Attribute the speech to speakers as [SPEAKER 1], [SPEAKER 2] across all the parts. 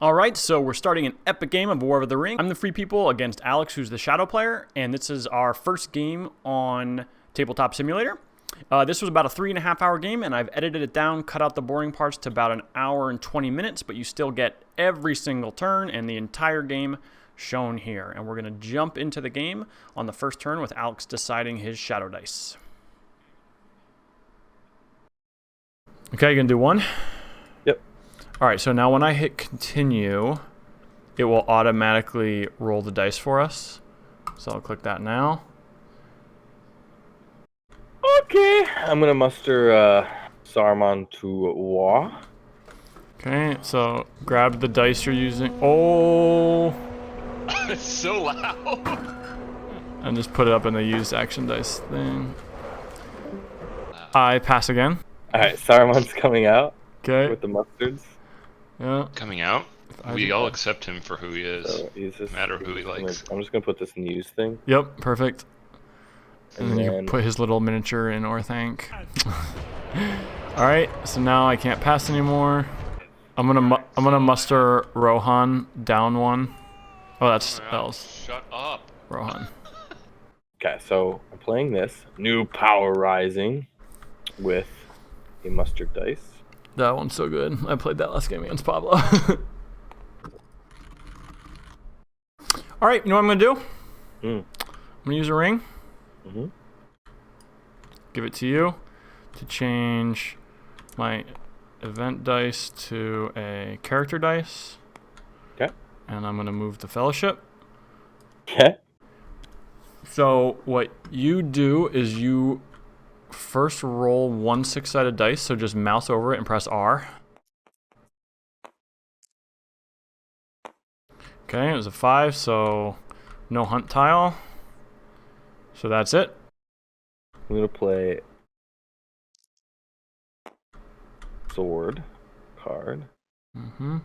[SPEAKER 1] Alright, so we're starting an epic game of War of the Ring. I'm the Free People against Alex, who's the Shadow player, and this is our first game on Tabletop Simulator. This was about a 3.5 hour game, and I've edited it down, cut out the boring parts to about an hour and 20 minutes, but you still get every single turn and the entire game shown here. And we're going to jump into the game on the first turn with Alex deciding his Shadow dice. Okay, you going to do one?
[SPEAKER 2] Yep.
[SPEAKER 1] All right, so now when I hit continue, it will automatically roll the dice for us. So I'll click that now.
[SPEAKER 2] Okay, I'm gonna muster Saruman to war.
[SPEAKER 1] Okay, so grab the dice you're using. Oh!
[SPEAKER 3] It's so loud.
[SPEAKER 1] And just put it up in the use action dice thing. I pass again.
[SPEAKER 2] Alright, Saruman's coming out.
[SPEAKER 1] Okay.
[SPEAKER 2] With the mustards.
[SPEAKER 1] Yeah.
[SPEAKER 3] Coming out? We all accept him for who he is.
[SPEAKER 2] So no
[SPEAKER 3] matter who he likes.
[SPEAKER 2] I'm just gonna put this in use thing.
[SPEAKER 1] Yep, perfect. And then you
[SPEAKER 2] then
[SPEAKER 1] put his little miniature in Orthanc. Alright, so now I can't pass anymore. I'm gonna muster Rohan down one. Oh, that's spells.
[SPEAKER 3] Shut up.
[SPEAKER 1] Rohan.
[SPEAKER 2] Okay, so I'm playing this new power rising with a mustard dice.
[SPEAKER 1] That one's so good. I played that last game against Pablo. Alright, you know what I'm gonna do? I'm gonna use a ring. Give it to you to change my event dice to a character dice.
[SPEAKER 2] Okay.
[SPEAKER 1] And I'm gonna move the fellowship.
[SPEAKER 2] Okay.
[SPEAKER 1] So what you do is you first roll one 6-sided dice, so just mouse over it and press R. Okay, it was a 5, so no hunt tile. So that's it.
[SPEAKER 2] I'm gonna play sword card. To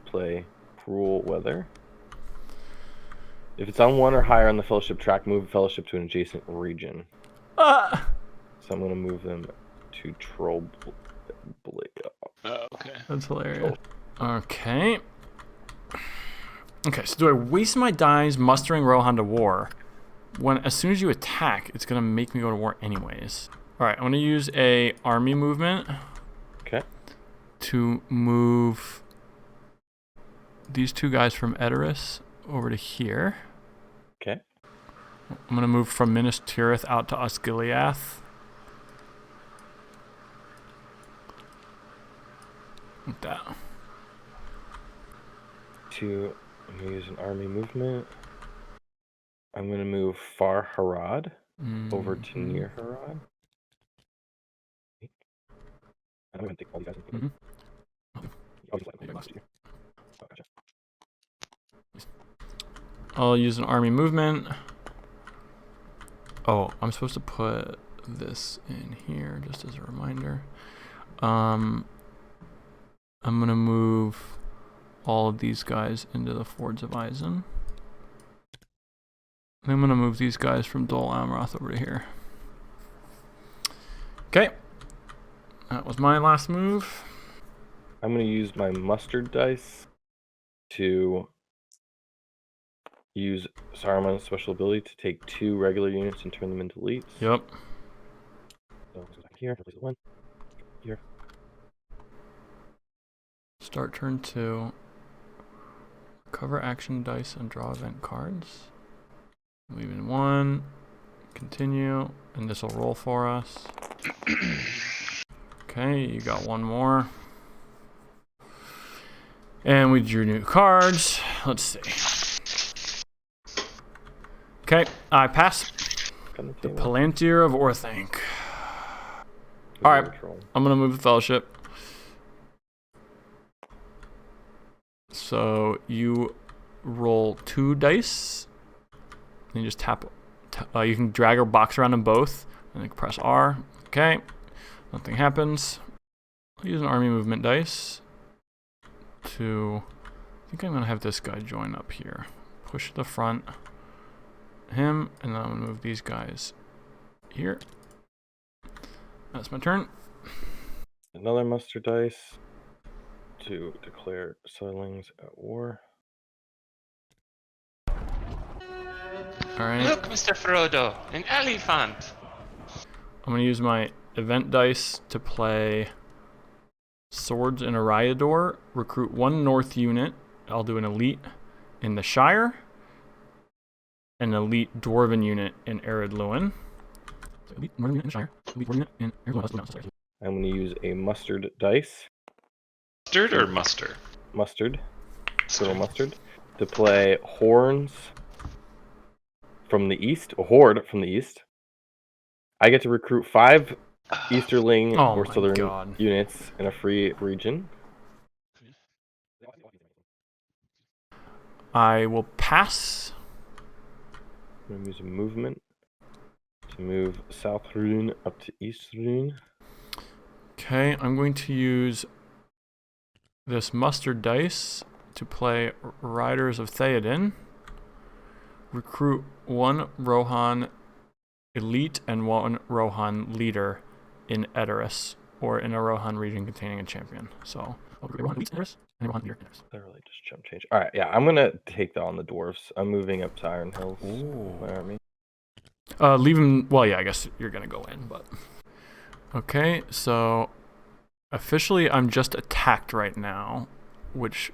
[SPEAKER 2] play cruel weather. If it's on 1 or higher on the fellowship track, move fellowship to an adjacent region. So I'm gonna move them to Troll.
[SPEAKER 3] Oh, okay.
[SPEAKER 1] That's hilarious. Okay. Okay, so do I waste my dice mustering Rohan to war when as soon as you attack, it's gonna make me go to war anyways? Alright, I'm gonna use a army movement.
[SPEAKER 2] Okay.
[SPEAKER 1] To move these two guys from Edoras over to here.
[SPEAKER 2] Okay.
[SPEAKER 1] I'm gonna move from Minas Tirith out to Osgiliath. Like that.
[SPEAKER 2] I'm gonna use an army movement. I'm gonna move Far Harad over to near Harad. I'm gonna take all these guys.
[SPEAKER 1] I'll use an army movement. Oh, I'm supposed to put this in here just as a reminder. I'm gonna move all of these guys into the Fords of Eisen. And I'm gonna move these guys from Dol Amroth over to here. Okay. That was my last move.
[SPEAKER 2] I'm gonna use my mustard dice to use Saruman's special ability to take 2 regular units and turn them into elites.
[SPEAKER 1] Yep.
[SPEAKER 2] So here, place 1. Here.
[SPEAKER 1] Start turn 2. Cover action dice and draw event cards. Leave in 1. Continue. And this will roll for us. Okay, you got one more. And we drew new cards. Let's see. Okay, I pass. The Palantir of Orthanc. Alright, I'm gonna move the fellowship. So you roll 2 dice. And you just tap. You can drag or box around them both. And then press R. Okay. Nothing happens. I'll use an army movement dice to. I think I'm gonna have this guy join up here. Push to the front. Him, and then I'm gonna move these guys here. That's my turn.
[SPEAKER 2] Another mustard dice to declare soilings at war.
[SPEAKER 1] Alright.
[SPEAKER 3] Look, Mr. Frodo, an elephant.
[SPEAKER 1] I'm going to use my event dice to play Swords in Eriador. Recruit 1 North unit. I'll do an elite in the Shire. An elite Dwarven unit in Ered Luin. So elite Northern unit in the Shire. Elite Dwarven unit in Ered Luin.
[SPEAKER 2] I'm going to use a mustard dice.
[SPEAKER 3] Mustard or muster?
[SPEAKER 2] Mustard. Little mustard. To play horns from the east. A horde from the east. I get to recruit 5 Easterling or Southern units in a free region.
[SPEAKER 1] I will pass.
[SPEAKER 2] I'm going to use a movement to move South Rune up to East Rune.
[SPEAKER 1] Okay, I'm going to use this mustard dice to play Riders of Theoden. Recruit 1 Rohan elite and 1 Rohan leader in Edoras, or in a Rohan region containing a champion. So I'll recruit Rohan elite in Edoras and Rohan leader in Edoras.
[SPEAKER 2] I really just jump change. All right, yeah, I'm gonna take on the dwarves. I'm moving up to Iron Hills. With my army.
[SPEAKER 1] Leave him. Well, yeah, I guess you're gonna go in, but okay. So officially, I'm just attacked right now, which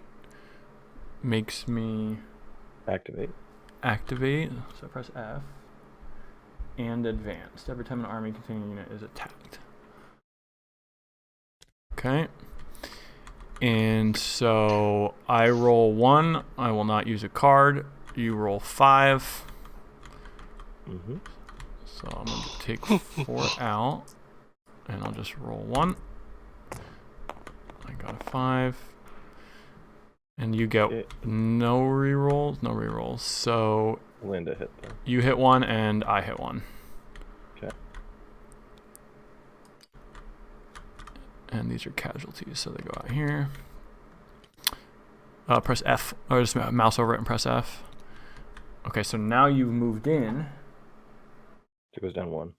[SPEAKER 1] makes me
[SPEAKER 2] activate.
[SPEAKER 1] So I press F. And advanced. Every time an army containing a unit is attacked. Okay. And so I roll 1. I will not use a card. You roll 5.
[SPEAKER 2] Mm-hmm.
[SPEAKER 1] So I'm going to take 4 out. And I'll just roll 1. I got a 5. And you get no rerolls. No rerolls. So
[SPEAKER 2] Linda hit them.
[SPEAKER 1] You hit 1 and I hit 1.
[SPEAKER 2] Okay.
[SPEAKER 1] And these are casualties, so they go out here. Press F, or just mouse over it and press F. Okay, so now you've moved in.
[SPEAKER 2] It goes down 1.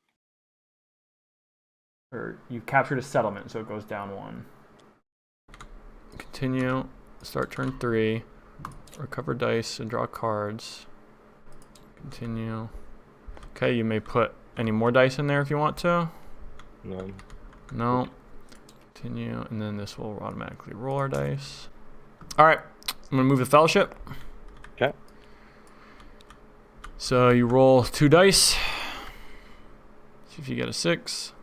[SPEAKER 1] Or you've captured a settlement, so it goes down 1. Continue. Start turn 3. Recover dice and draw cards. Continue. Okay, you may put any more dice in there if you want to.
[SPEAKER 2] None.
[SPEAKER 1] No. Continue, and then this will automatically roll our dice. All right, I'm gonna move the fellowship.
[SPEAKER 2] Okay.
[SPEAKER 1] So you roll 2 dice. See if you get a 6.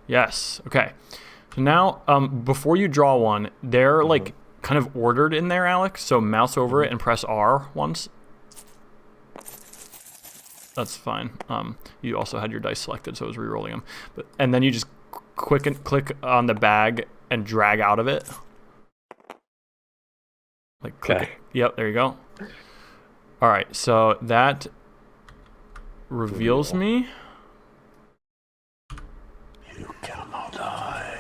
[SPEAKER 1] Yes. Okay. So now, before you draw one, they're like kind of ordered in there, Alex. So mouse over it and press R once. That's fine. You also had your dice selected, so I was re-rolling them. And then you just click on the bag and drag out of it. Like click it. Yep, there you go. All right, so that reveals me.
[SPEAKER 4] You cannot hide.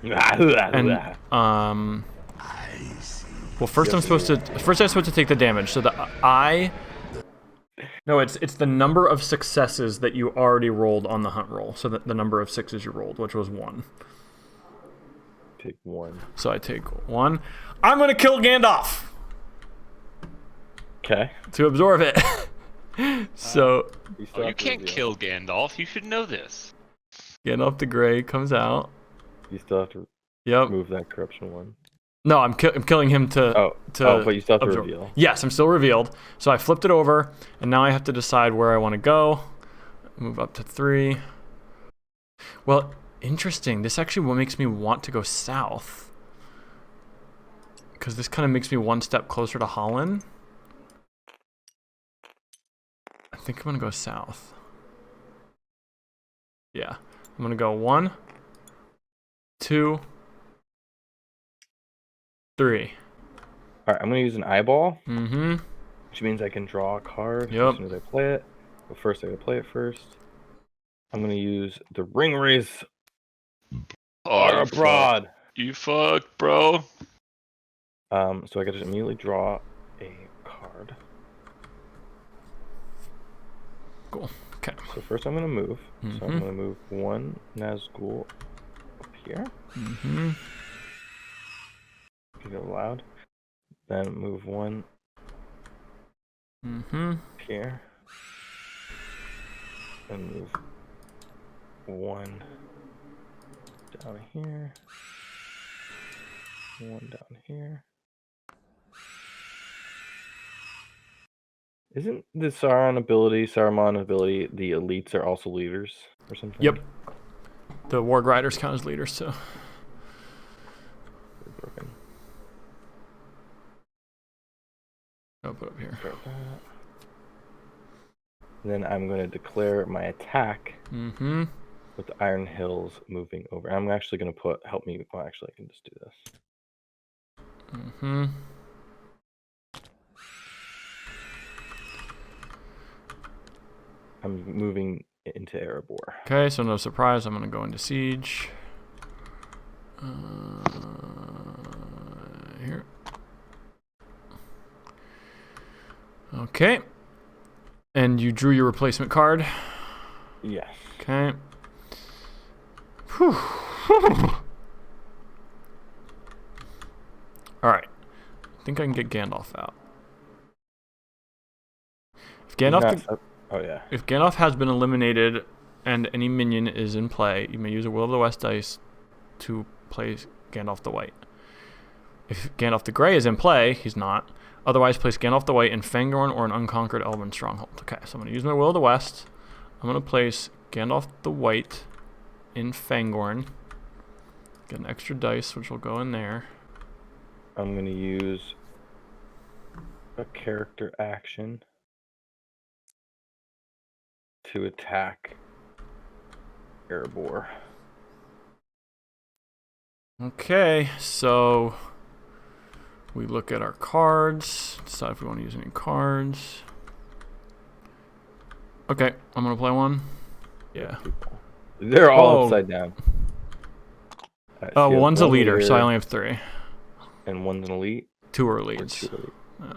[SPEAKER 1] And well, first I'm supposed to take the damage. So the I. No, it's the number of successes that you already rolled on the hunt roll. So the number of 6s you rolled, which was 1.
[SPEAKER 2] Take 1.
[SPEAKER 1] So I take 1. I'm gonna kill Gandalf.
[SPEAKER 2] Okay.
[SPEAKER 1] To absorb it. So
[SPEAKER 3] you can't kill Gandalf. You should know this.
[SPEAKER 1] Gandalf the Grey comes out.
[SPEAKER 2] You still have to move that corruption 1.
[SPEAKER 1] No, I'm killing him to.
[SPEAKER 2] But you still have to reveal.
[SPEAKER 1] Yes, I'm still revealed. So I flipped it over, and now I have to decide where I want to go. Move up to 3. Well, interesting. This actually what makes me want to go south, because this kind of makes me one step closer to Holland. I think I'm gonna go south. Yeah, I'm gonna go 1, 2, 3.
[SPEAKER 2] All right, I'm gonna use an eyeball.
[SPEAKER 1] Mm-hmm.
[SPEAKER 2] Which means I can draw a card as soon as I play it. But first, I gotta play it first. I'm gonna use the ring race.
[SPEAKER 3] Oh,
[SPEAKER 2] abroad.
[SPEAKER 3] You fucked, bro.
[SPEAKER 2] So I gotta just immediately draw a card.
[SPEAKER 1] Cool. Okay.
[SPEAKER 2] So first I'm gonna move. So I'm gonna move one Nazgul up here. Get it loud. Then move one here. And move one down here. One down here. Isn't the Saruman ability, the elites are also leaders or something?
[SPEAKER 1] Yep. The Warg Riders count as leaders, so.
[SPEAKER 2] Broken.
[SPEAKER 1] I'll put up here.
[SPEAKER 2] Then I'm going to declare my attack with the Iron Hills moving over. I'm actually going to help me. Well, actually, I can just do this. I'm moving into Erebor.
[SPEAKER 1] Okay, so no surprise, I'm going to go into siege. Here. Okay. And you drew your replacement card?
[SPEAKER 2] Yes.
[SPEAKER 1] Okay. Whew. Alright. I think I can get Gandalf out. If Gandalf...
[SPEAKER 2] Oh, yeah.
[SPEAKER 1] If Gandalf has been eliminated and any minion is in play, you may use a Will of the West dice to place Gandalf the White. If Gandalf the Grey is in play, he's not. Otherwise, place Gandalf the White in Fangorn or an unconquered Elven stronghold. Okay, so I'm going to use my Will of the West. I'm going to place Gandalf the White in Fangorn. Get an extra dice, which will go in there.
[SPEAKER 2] I'm going to use a character action to attack Erebor.
[SPEAKER 1] Okay, so we look at our cards, decide if we want to use any cards. Okay, I'm going to play one. Yeah.
[SPEAKER 2] They're all upside down. Right,
[SPEAKER 1] oh, well, one's a leader, so I only have 3.
[SPEAKER 2] And one's an elite?
[SPEAKER 1] 2 are elites.
[SPEAKER 2] 2 elite.
[SPEAKER 1] Yeah.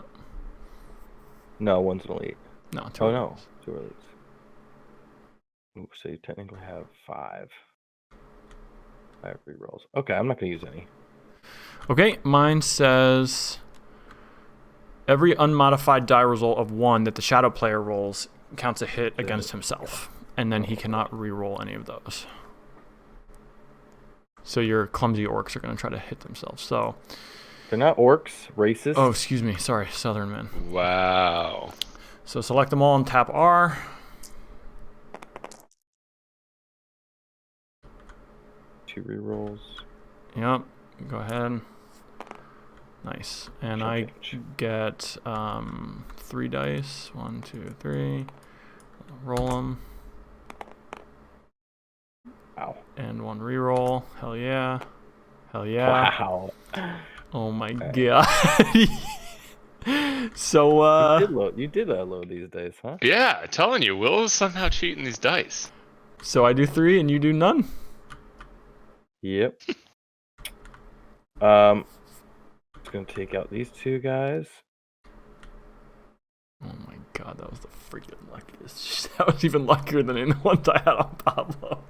[SPEAKER 2] No, one's an elite.
[SPEAKER 1] No, 2
[SPEAKER 2] Oh,
[SPEAKER 1] elites.
[SPEAKER 2] no. 2 elites. Ooh, so you technically have 5. 5 rerolls. Okay, I'm not going to use any.
[SPEAKER 1] Okay, mine says every unmodified die result of 1 that the shadow player rolls counts a hit against himself, and then he cannot re-roll any of those. So your clumsy orcs are going to try to hit themselves. So
[SPEAKER 2] they're not orcs, racist.
[SPEAKER 1] Oh, excuse me. Sorry, Southern men.
[SPEAKER 3] Wow.
[SPEAKER 1] So select them all and tap R.
[SPEAKER 2] Two rerolls.
[SPEAKER 1] Yep. Go ahead. Nice. And I get 3 dice. 1, 2, 3. Roll them.
[SPEAKER 2] Wow.
[SPEAKER 1] And 1 reroll. Hell yeah. Hell yeah.
[SPEAKER 2] Wow.
[SPEAKER 1] Oh my god. So
[SPEAKER 2] you did load these days, huh?
[SPEAKER 3] Yeah, telling you, Will is somehow cheating these dice.
[SPEAKER 1] So I do 3 and you do none?
[SPEAKER 2] Yep. Just gonna take out these 2 guys.
[SPEAKER 1] Oh my god, that was the freaking luckiest. That was even luckier than any ones I had on Pablo.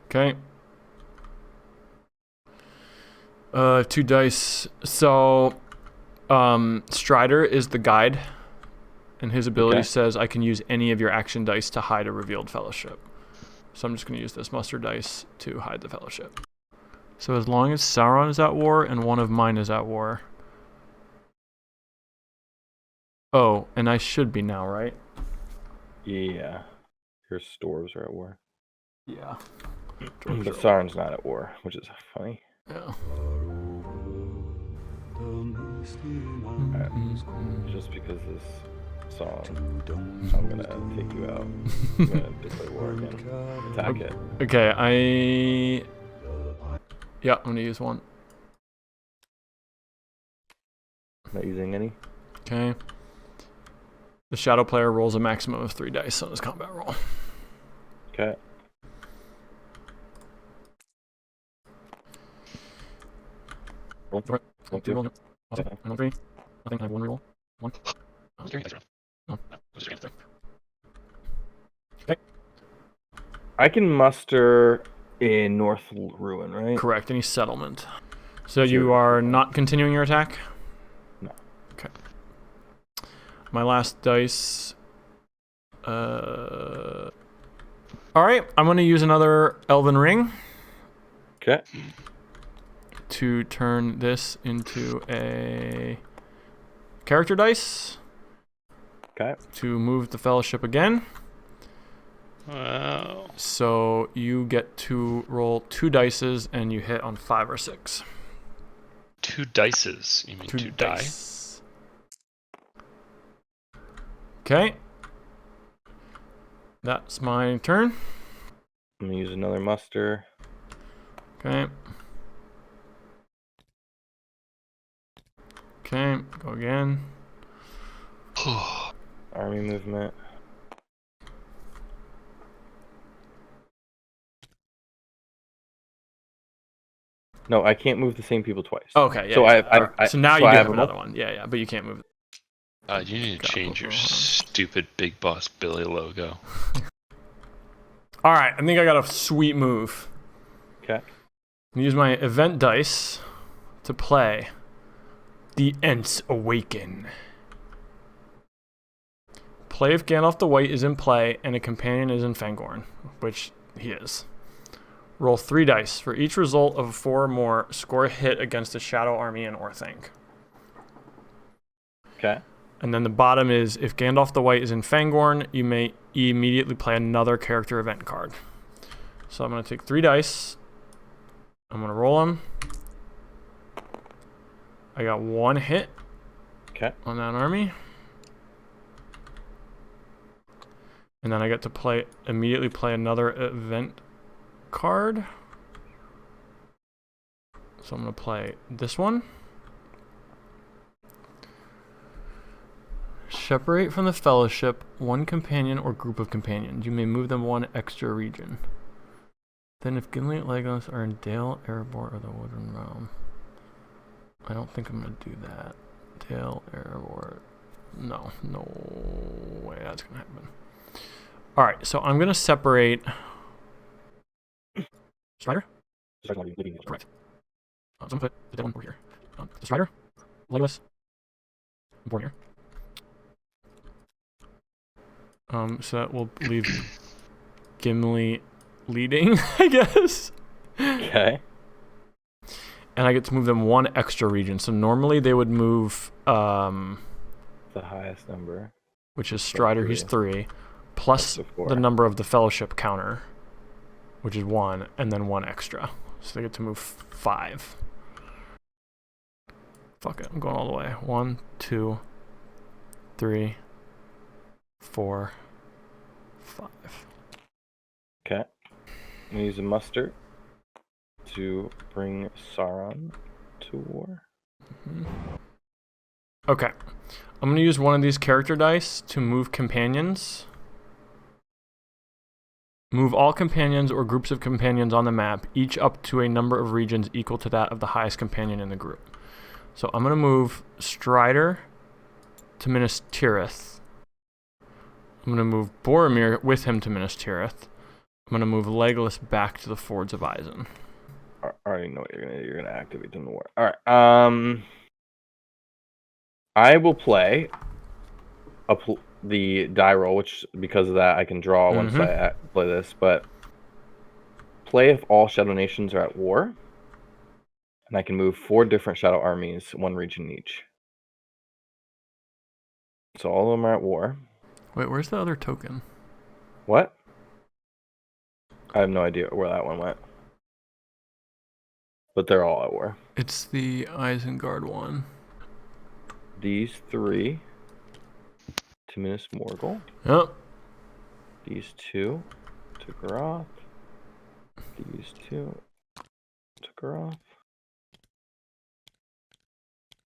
[SPEAKER 1] Okay. 2 dice. So, Strider is the guide, and his ability says I can use any of your action dice to hide a revealed fellowship. So I'm just going to use this muster dice to hide the fellowship. So as long as Sauron is at war and one of mine is at war. Oh, and I should be now, right?
[SPEAKER 2] Yeah. Your stores are at war.
[SPEAKER 1] Yeah.
[SPEAKER 2] But Sauron's not at war, which is funny.
[SPEAKER 1] Yeah.
[SPEAKER 2] Alright. Just because this song, I'm gonna take you out. I'm gonna declare war again. Attack it.
[SPEAKER 1] Okay, yeah, I'm gonna use 1.
[SPEAKER 2] Not using any.
[SPEAKER 1] Okay. The shadow player rolls a maximum of 3 dice on his combat roll.
[SPEAKER 2] Okay. Roll
[SPEAKER 1] 3. Nothing. I have 1 reroll. 1.
[SPEAKER 2] I can muster in North Ruin, right?
[SPEAKER 1] Correct. Any settlement. So you are not continuing your attack?
[SPEAKER 2] No.
[SPEAKER 1] Okay. My last dice. Alright, I'm going to use another Elven Ring.
[SPEAKER 2] Okay.
[SPEAKER 1] To turn this into a character dice.
[SPEAKER 2] Okay.
[SPEAKER 1] To move the fellowship again.
[SPEAKER 3] Wow.
[SPEAKER 1] So you get to roll 2 dices and you hit on 5 or 6.
[SPEAKER 3] 2 dices. You mean 2 die?
[SPEAKER 1] Okay. That's my turn.
[SPEAKER 2] I'm gonna use another muster.
[SPEAKER 1] Okay. Okay, go again.
[SPEAKER 2] Army movement. No, I can't move the same people twice.
[SPEAKER 1] Okay, yeah.
[SPEAKER 2] So
[SPEAKER 1] yeah. So now you do have
[SPEAKER 2] a
[SPEAKER 1] another one. Yeah, but you can't move.
[SPEAKER 3] You need to change your stupid Big Boss Billy logo.
[SPEAKER 1] All right, I think I got a sweet move.
[SPEAKER 2] Okay.
[SPEAKER 1] I'm use my event dice to play the Ents Awaken. Play if Gandalf the White is in play and a companion is in Fangorn, which he is. Roll 3 dice. For each result of 4 or more, score a hit against a Shadow Army in Orthanc.
[SPEAKER 2] Okay.
[SPEAKER 1] And then the bottom is, if Gandalf the White is in Fangorn, you may immediately play another character event card. So I'm going to take 3 dice. I'm going to roll them. I got 1 hit on that army. And then I get to immediately play another event card. So I'm going to play this one. Separate from the fellowship 1 companion or group of companions. You may move them 1 extra region. Then if Gimli and Legolas are in Dale, Erebor, or the Woodland Realm. I don't think I'm going to do that. Dale, Erebor. No way that's going to happen. Alright, so I'm going to separate... Strider? Correct. So I'm going to put the dead one over here. The Strider, Legolas, born here. So that will leave Gimli leading, I guess.
[SPEAKER 2] Okay.
[SPEAKER 1] And I get to move them 1 extra region. So normally they would move
[SPEAKER 2] The highest number.
[SPEAKER 1] Which is Strider, he's 3. Plus the number of the fellowship counter, which is 1, and then 1 extra. So they get to move 5. Fuck it, I'm going all the way. 1, 2, 3, 4, 5.
[SPEAKER 2] Okay. I'm gonna use a muster to bring Sauron to war.
[SPEAKER 1] Okay. I'm gonna use one of these character dice to move companions. Move all companions or groups of companions on the map, each up to a number of regions equal to that of the highest companion in the group. So I'm going to move Strider to Minas Tirith. I'm going to move Boromir with him to Minas Tirith. I'm going to move Legolas back to the Fords of Isen.
[SPEAKER 2] I already know what you're going to do. You're going to activate them to war. All right. I will play the die roll, which because of that I can draw once I play this, but play if all Shadow Nations are at war, and I can move 4 different Shadow armies, 1 region each. So all of them are at war.
[SPEAKER 1] Wait, where's the other token?
[SPEAKER 2] What? I have no idea where that one went. But they're all at war.
[SPEAKER 1] It's the Isengard one.
[SPEAKER 2] These 3 to Minas Morgul.
[SPEAKER 1] Yep.
[SPEAKER 2] These 2 to Garoth. These 2 to Garoth.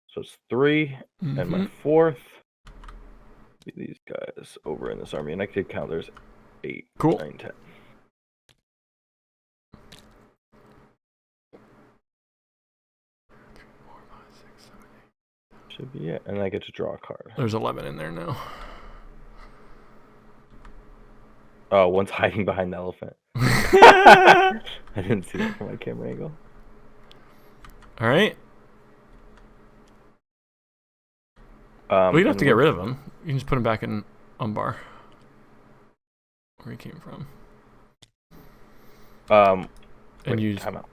[SPEAKER 2] So it's 3, and my 4th. These guys over in this army, and I could count. There's 8,
[SPEAKER 1] cool.
[SPEAKER 2] 9, 10. Should be it. And I get to draw a card.
[SPEAKER 1] There's 11 in there now.
[SPEAKER 2] Oh, one's hiding behind the elephant. I didn't see it from my camera angle.
[SPEAKER 1] All right. Well, you don't have to get rid of him. You can just put him back in Umbar. Where he came from. And use.
[SPEAKER 2] Time out.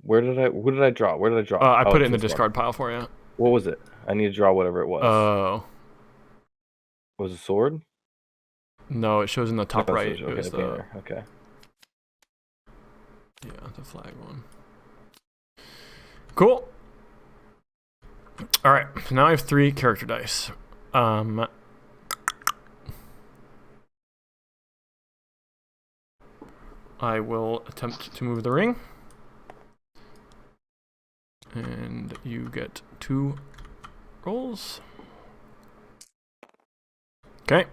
[SPEAKER 2] What did I draw? Where did I draw?
[SPEAKER 1] I put it in the discard pile for you.
[SPEAKER 2] What was it? I need to draw whatever it was.
[SPEAKER 1] Oh.
[SPEAKER 2] Was it a sword?
[SPEAKER 1] No, it shows in the top right.
[SPEAKER 2] Okay,
[SPEAKER 1] It was the
[SPEAKER 2] okay.
[SPEAKER 1] Yeah, the flag one. Cool. All right, so now I have 3 character dice. I will attempt to move the ring. And you get 2 rolls. Okay.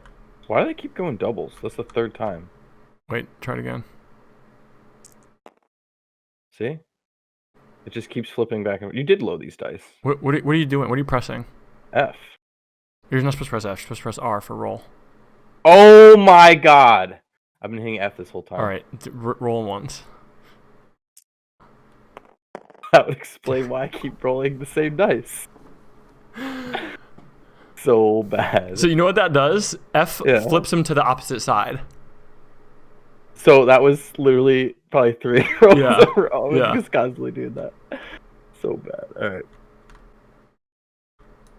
[SPEAKER 2] Why do they keep going doubles? That's the 3rd time.
[SPEAKER 1] Wait, try it again.
[SPEAKER 2] See? It just keeps flipping back and forth. You did load these dice.
[SPEAKER 1] What are you doing? What are you pressing?
[SPEAKER 2] F.
[SPEAKER 1] You're not supposed to press F. You're supposed to press R for roll.
[SPEAKER 2] Oh my god! I've been hitting F this whole time.
[SPEAKER 1] All right, roll once.
[SPEAKER 2] That would explain why I keep rolling the same dice. So bad.
[SPEAKER 1] So you know what that does? F flips him to the opposite side.
[SPEAKER 2] So that was literally probably 3 rolls in a row.
[SPEAKER 1] Yeah.
[SPEAKER 2] Just constantly doing that. So bad. Alright.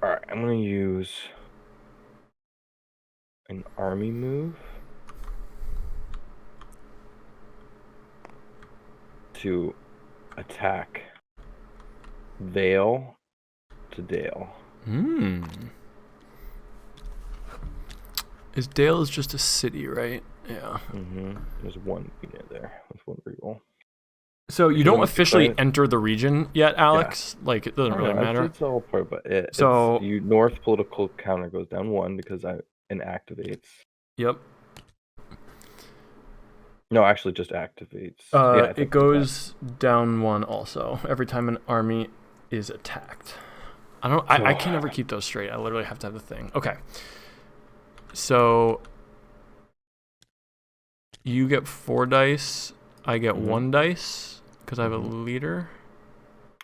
[SPEAKER 2] Alright, I'm going to use an army move to attack Vale to Dale.
[SPEAKER 1] Dale is just a city, right? Yeah.
[SPEAKER 2] There's 1 unit there with 1 reroll.
[SPEAKER 1] So you don't officially enter the region yet, Alex? Yeah. Like, it doesn't really matter.
[SPEAKER 2] It's all part, but North political counter goes down 1 because it activates.
[SPEAKER 1] Yep.
[SPEAKER 2] No, actually just activates.
[SPEAKER 1] It goes down 1 also every time an army is attacked. I can never keep those straight. I literally have to have the thing. Okay. So you get 4 dice. I get 1 dice because I have a leader.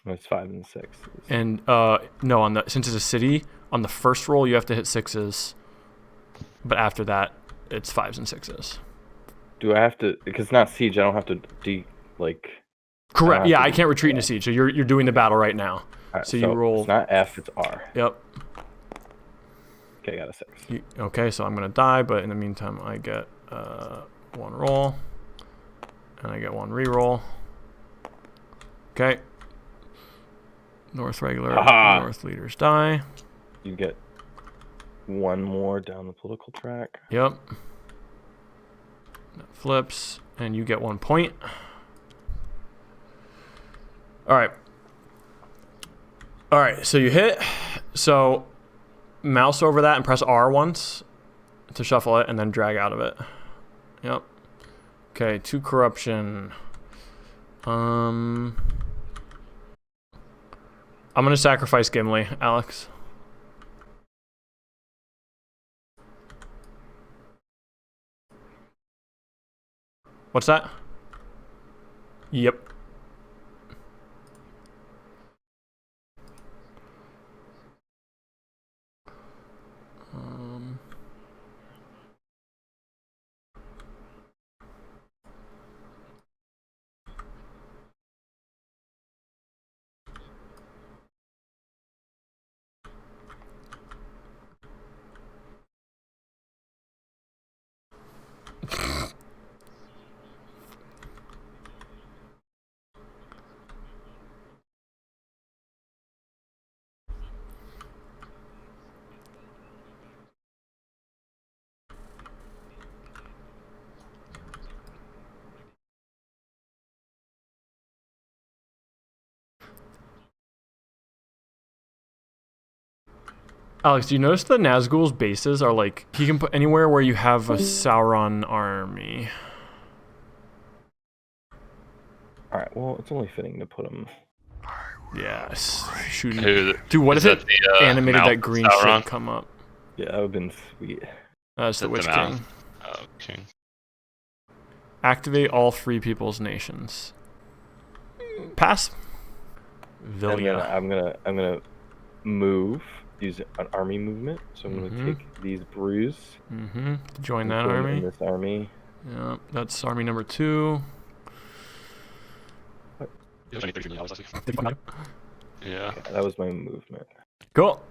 [SPEAKER 2] It's 5 and 6.
[SPEAKER 1] And no, since it's a city, on the first roll you have to hit 6s, but after that it's 5s and 6s.
[SPEAKER 2] Do I have to? Because it's not siege. I don't have to
[SPEAKER 1] Correct. Yeah, I can't retreat into siege. So you're doing the battle right now.
[SPEAKER 2] Right,
[SPEAKER 1] so you roll.
[SPEAKER 2] It's not F. It's R.
[SPEAKER 1] Yep.
[SPEAKER 2] Okay, I got a 6.
[SPEAKER 1] Okay, so I'm gonna die, but in the meantime, I get 1 roll, and I get 1 reroll. Okay. North regular. North leaders die.
[SPEAKER 2] You get 1 more down the political track.
[SPEAKER 1] Yep. That flips, and you get 1 point. All right, so you hit. So mouse over that and press R once to shuffle it, and then drag out of it. Yep. Okay, 2 corruption. I'm gonna sacrifice Gimli, Alex. What's that? Yep. Alex, do you notice the Nazgul's bases are like, he can put anywhere where you have a Sauron army.
[SPEAKER 2] Alright, well, it's only fitting to put him
[SPEAKER 1] Yes. Shooting.
[SPEAKER 3] Who-
[SPEAKER 1] Dude, what
[SPEAKER 3] is
[SPEAKER 1] if it
[SPEAKER 3] that the,
[SPEAKER 1] animated
[SPEAKER 3] mouth
[SPEAKER 1] that green
[SPEAKER 3] of
[SPEAKER 1] shit
[SPEAKER 3] Sauron?
[SPEAKER 1] come up?
[SPEAKER 2] Yeah, that would have been sweet.
[SPEAKER 1] That's the
[SPEAKER 3] Is that
[SPEAKER 1] Witch
[SPEAKER 3] the mouth?
[SPEAKER 1] King.
[SPEAKER 3] Oh, king.
[SPEAKER 1] Activate all free people's nations. Pass.
[SPEAKER 2] And then
[SPEAKER 1] Villia.
[SPEAKER 2] I'm gonna move, use an army movement. So I'm gonna take these brews.
[SPEAKER 1] Join
[SPEAKER 2] and
[SPEAKER 1] that
[SPEAKER 2] put them
[SPEAKER 1] army.
[SPEAKER 2] in this army.
[SPEAKER 1] Yeah, that's army number 2.
[SPEAKER 3] You have $23 million last week. Yeah.
[SPEAKER 2] Okay, that was my movement.
[SPEAKER 1] Cool.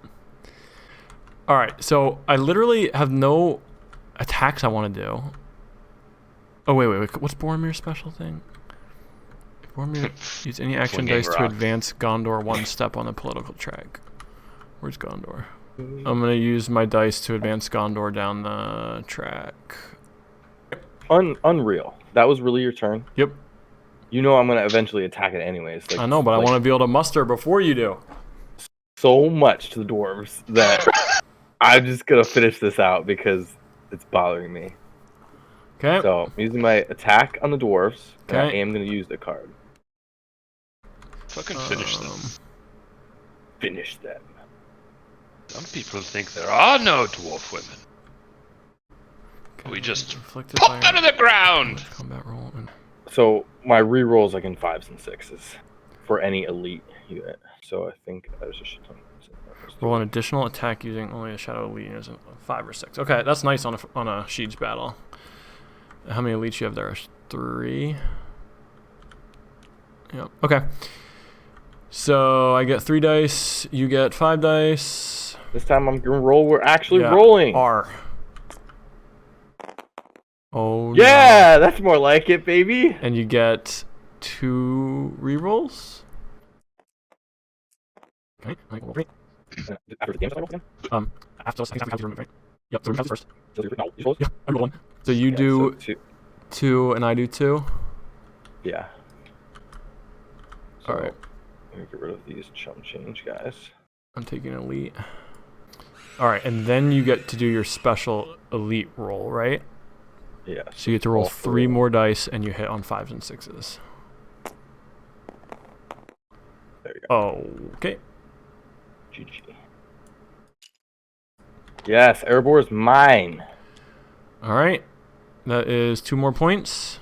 [SPEAKER 1] All right, so I literally have no attacks I want to do. Oh, wait. What's Boromir's special thing? Boromir use any action
[SPEAKER 3] Flinging
[SPEAKER 1] dice to
[SPEAKER 3] rocks.
[SPEAKER 1] advance Gondor one step on the political track. Where's Gondor? I'm going to use my dice to advance Gondor down the track.
[SPEAKER 2] Unreal. That was really your turn.
[SPEAKER 1] Yep.
[SPEAKER 2] You know I'm gonna eventually attack it anyways. Like,
[SPEAKER 1] I know, but I want to be able to muster before you do.
[SPEAKER 2] so much to the dwarves that I'm just gonna finish this out because it's bothering me.
[SPEAKER 1] Okay.
[SPEAKER 2] So I'm using my attack on the dwarves, and I
[SPEAKER 1] Okay.
[SPEAKER 2] am gonna use the card.
[SPEAKER 3] Fucking finish them.
[SPEAKER 2] Finish them.
[SPEAKER 3] Some people think there are no dwarf women. We just
[SPEAKER 1] Inflicted
[SPEAKER 3] pop out of the ground!
[SPEAKER 1] combat roll.
[SPEAKER 2] So my rerolls like in 5s and 6s for any elite unit. So I think there's a shit ton.
[SPEAKER 1] Roll an additional attack using only a shadow elite unit, 5 or 6. Okay, that's nice on a siege battle. How many elites you have there? 3. Yep. Okay. So I get 3 dice. You get 5 dice.
[SPEAKER 2] This time I'm gonna roll. We're actually
[SPEAKER 1] Yeah,
[SPEAKER 2] rolling.
[SPEAKER 1] R. Oh
[SPEAKER 2] Yeah, that's more like it, baby.
[SPEAKER 1] No. And you get 2 rerolls. Okay.
[SPEAKER 2] After the game, I roll again.
[SPEAKER 1] After I have to remove, right? Yep. So remove first.
[SPEAKER 2] No, you roll.
[SPEAKER 1] Yeah. I roll 1. So you
[SPEAKER 2] Yeah,
[SPEAKER 1] do
[SPEAKER 2] so 2.
[SPEAKER 1] 2 and I do 2.
[SPEAKER 2] Yeah. So,
[SPEAKER 1] All right.
[SPEAKER 2] Let me get rid of these chump change guys.
[SPEAKER 1] I'm taking elite. All right, and then you get to do your special elite roll, right?
[SPEAKER 2] Yeah.
[SPEAKER 1] So you get to roll
[SPEAKER 2] all
[SPEAKER 1] 3 more dice, and you hit on 5s and 6s.
[SPEAKER 2] There you go.
[SPEAKER 1] Okay.
[SPEAKER 2] GG. Yes, Erebor is mine.
[SPEAKER 1] All right. That is 2 more points.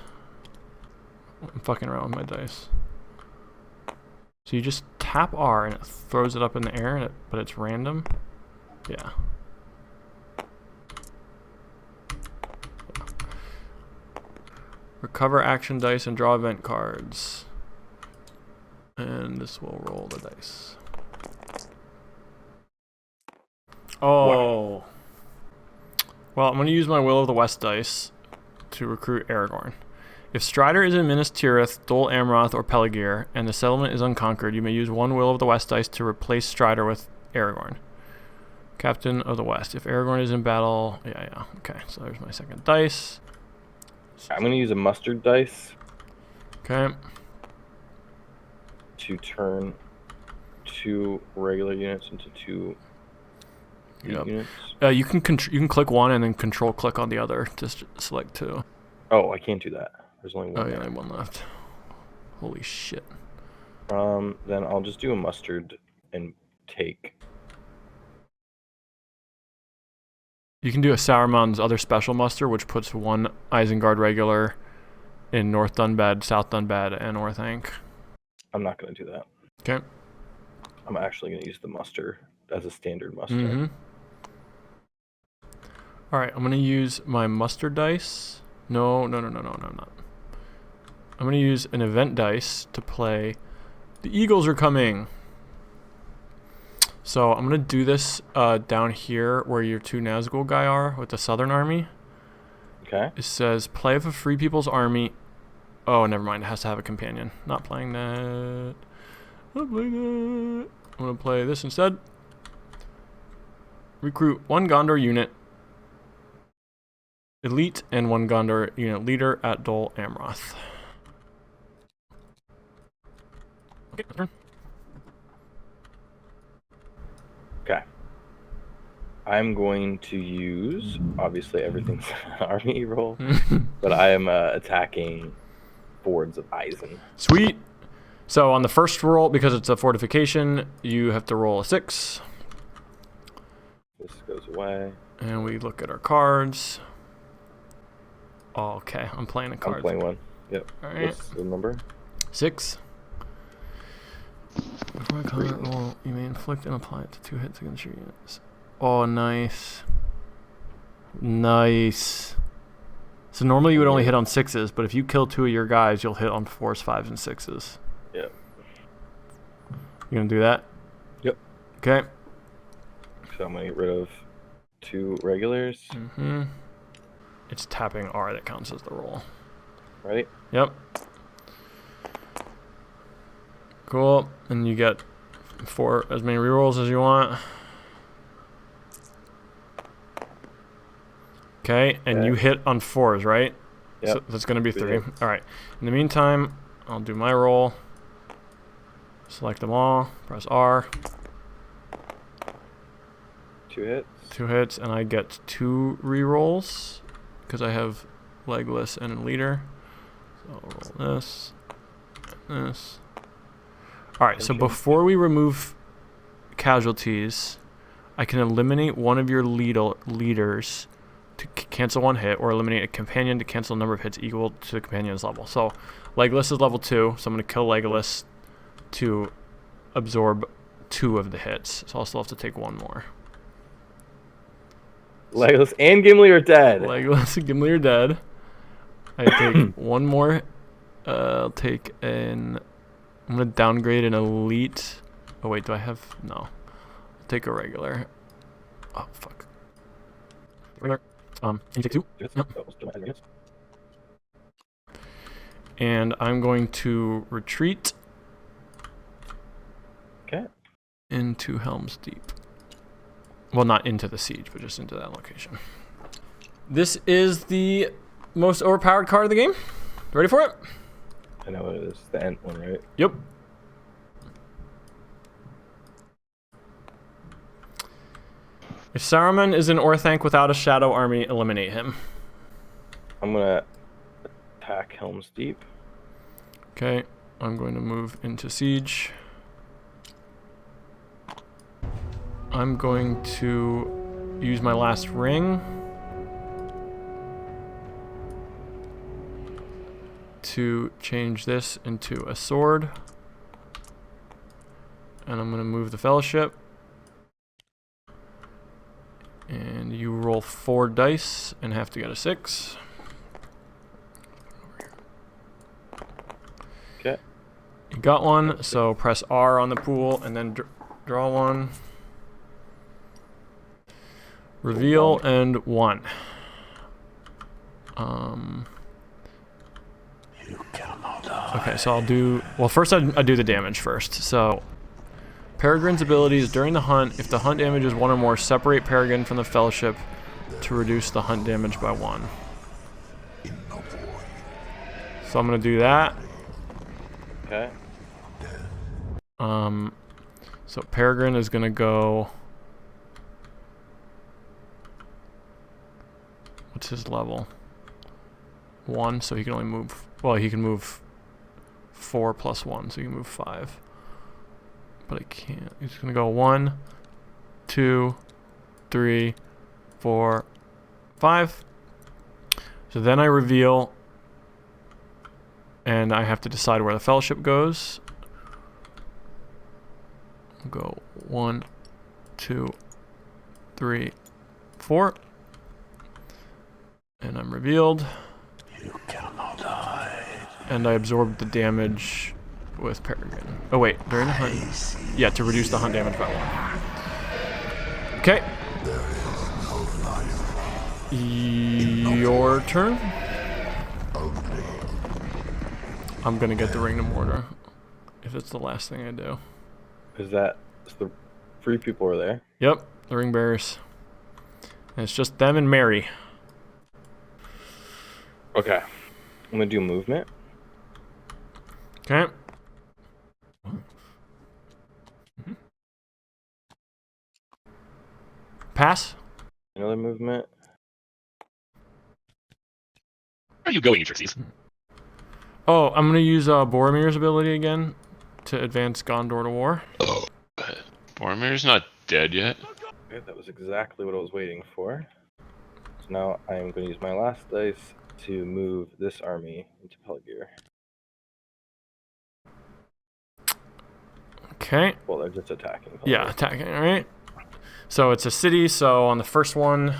[SPEAKER 1] I'm fucking around with my dice. So you just tap R, and it throws it up in the air, but it's random. Yeah. Recover action dice and draw event cards. And this will roll the dice. Oh. Well, I'm going to use my Will of the West dice to recruit Aragorn. If Strider is in Minas Tirith, Dol Amroth, or Peligir, and the settlement is unconquered, you may use 1 Will of the West dice to replace Strider with Aragorn. Captain of the West. If Aragorn is in battle... Yeah. Okay, so there's my second dice.
[SPEAKER 2] I'm going to use a mustard dice
[SPEAKER 1] Okay.
[SPEAKER 2] to turn 2 regular units into 2
[SPEAKER 1] Yep.
[SPEAKER 2] units.
[SPEAKER 1] You can click one and then control click on the other to select 2.
[SPEAKER 2] Oh, I can't do that. There's only 1
[SPEAKER 1] Oh yeah,
[SPEAKER 2] there.
[SPEAKER 1] I have 1 left. Holy shit.
[SPEAKER 2] Then I'll just do a mustard and take...
[SPEAKER 1] You can do a Saruman's other special muster, which puts 1 Isengard regular in North Dunbad, South Dunbad, and Orthanc.
[SPEAKER 2] I'm not going to do that.
[SPEAKER 1] Okay.
[SPEAKER 2] I'm actually going to use the muster as a standard muster.
[SPEAKER 1] Mm-hmm. All right, I'm going to use my muster dice. No, I'm not. I'm going to use an event dice to play The Eagles Are Coming. So I'm going to do this down here where your 2 Nazgul guy are with the Southern Army.
[SPEAKER 2] Okay.
[SPEAKER 1] It says, play with a Free People's Army. Oh, never mind. It has to have a companion. Not playing that. Not playing that. I'm going to play this instead. Recruit 1 Gondor unit. Elite and 1 Gondor unit leader at Dol Amroth. Okay, turn.
[SPEAKER 2] Okay. I'm going to use, obviously everything's an army roll, but I am attacking Fords of Eisen.
[SPEAKER 1] Sweet. So on the first roll, because it's a fortification, you have to roll a 6.
[SPEAKER 2] This goes away.
[SPEAKER 1] And we look at our cards. Oh, okay, I'm playing a card.
[SPEAKER 2] I'm playing one. Yep.
[SPEAKER 1] All right.
[SPEAKER 2] What's the number?
[SPEAKER 1] 6. Before a combat roll, you may inflict and apply it to 2 hits against your units. Oh, nice. Nice. So normally you would only hit on 6s, but if you kill 2 of your guys, you'll hit on 4s, 5s, and 6s.
[SPEAKER 2] Yep.
[SPEAKER 1] You gonna do that?
[SPEAKER 2] Yep.
[SPEAKER 1] Okay.
[SPEAKER 2] So I'm gonna get rid of 2 regulars.
[SPEAKER 1] Mm-hmm. It's tapping R that counts as the roll.
[SPEAKER 2] Ready?
[SPEAKER 1] Yep. Cool. And you get 4 as many rerolls as you want. Okay, and you hit on 4s, right?
[SPEAKER 2] Yep.
[SPEAKER 1] So that's going to be 3.
[SPEAKER 2] Yeah.
[SPEAKER 1] All right. In the meantime, I'll do my roll. Select them all. Press R.
[SPEAKER 2] 2 hits.
[SPEAKER 1] 2 hits, and I get 2 rerolls because I have Legless and a leader. So I'll roll this and this. All right, so before we remove casualties, I can eliminate one of your leaders to cancel 1 hit, or eliminate a companion to cancel a number of hits equal to the companion's level. So Legolas is level 2, so I'm going to kill Legolas to absorb 2 of the hits. So I'll still have to take 1 more.
[SPEAKER 2] Legolas and Gimli are dead.
[SPEAKER 1] Legolas and Gimli are dead. I take 1 more. I'll take an... I'm going to downgrade an elite. Oh, wait, do I have... No. I'll take a regular. Oh, fuck. Regular. Can you take 2? Yep. And I'm going to retreat.
[SPEAKER 2] Okay.
[SPEAKER 1] Into Helm's Deep. Well, not into the siege, but just into that location. This is the most overpowered card of the game. Ready for it?
[SPEAKER 2] I know what it is. The Ent one, right?
[SPEAKER 1] Yep. If Saruman is in Orthanc without a shadow army, eliminate him.
[SPEAKER 2] I'm gonna attack Helm's Deep.
[SPEAKER 1] Okay, I'm going to move into siege. I'm going to use my last ring to change this into a sword. And I'm going to move the fellowship. And you roll 4 dice and have to get a 6.
[SPEAKER 2] Okay.
[SPEAKER 1] You got 1, so press R on the pool and then draw 1. Reveal and 1. Okay, so I'll do... Well, first I do the damage first. So, Peregrine's abilities during the hunt. If the hunt damage is 1 or more, separate Peregrine from the Fellowship to reduce the hunt damage by 1. So I'm going to do that.
[SPEAKER 2] Okay.
[SPEAKER 1] So Peregrine is going to go... What's his level? 1, so he can only move... Well, he can move 4 plus 1, so he can move 5. But I can't. He's going to go 1, 2, 3, 4, 5. So then I reveal, and I have to decide where the Fellowship goes. I'll go 1, 2, 3, 4. And I'm revealed.
[SPEAKER 4] You cannot hide.
[SPEAKER 1] And I absorb the damage with Peregrine. Oh wait, during the hunt. Yeah, to reduce the hunt damage by 1. Okay. Your turn. I'm gonna get the Ring of Mortar. If it's the last thing I do.
[SPEAKER 2] Is that... the 3 people are there?
[SPEAKER 1] Yep, the Ring Bearers. And it's just them and Mary.
[SPEAKER 2] Okay. I'm gonna do movement.
[SPEAKER 1] Okay. Pass.
[SPEAKER 2] Another movement.
[SPEAKER 3] Where are you going, Xerxes?
[SPEAKER 1] Oh, I'm gonna use Boromir's ability again to advance Gondor to war.
[SPEAKER 3] Oh, Boromir's not dead yet.
[SPEAKER 2] Okay, that was exactly what I was waiting for. So now I am going to use my last dice to move this army into Pelagir.
[SPEAKER 1] Okay.
[SPEAKER 2] Well, they're just attacking.
[SPEAKER 1] Yeah, attacking, alright. So it's a city, so on the first one,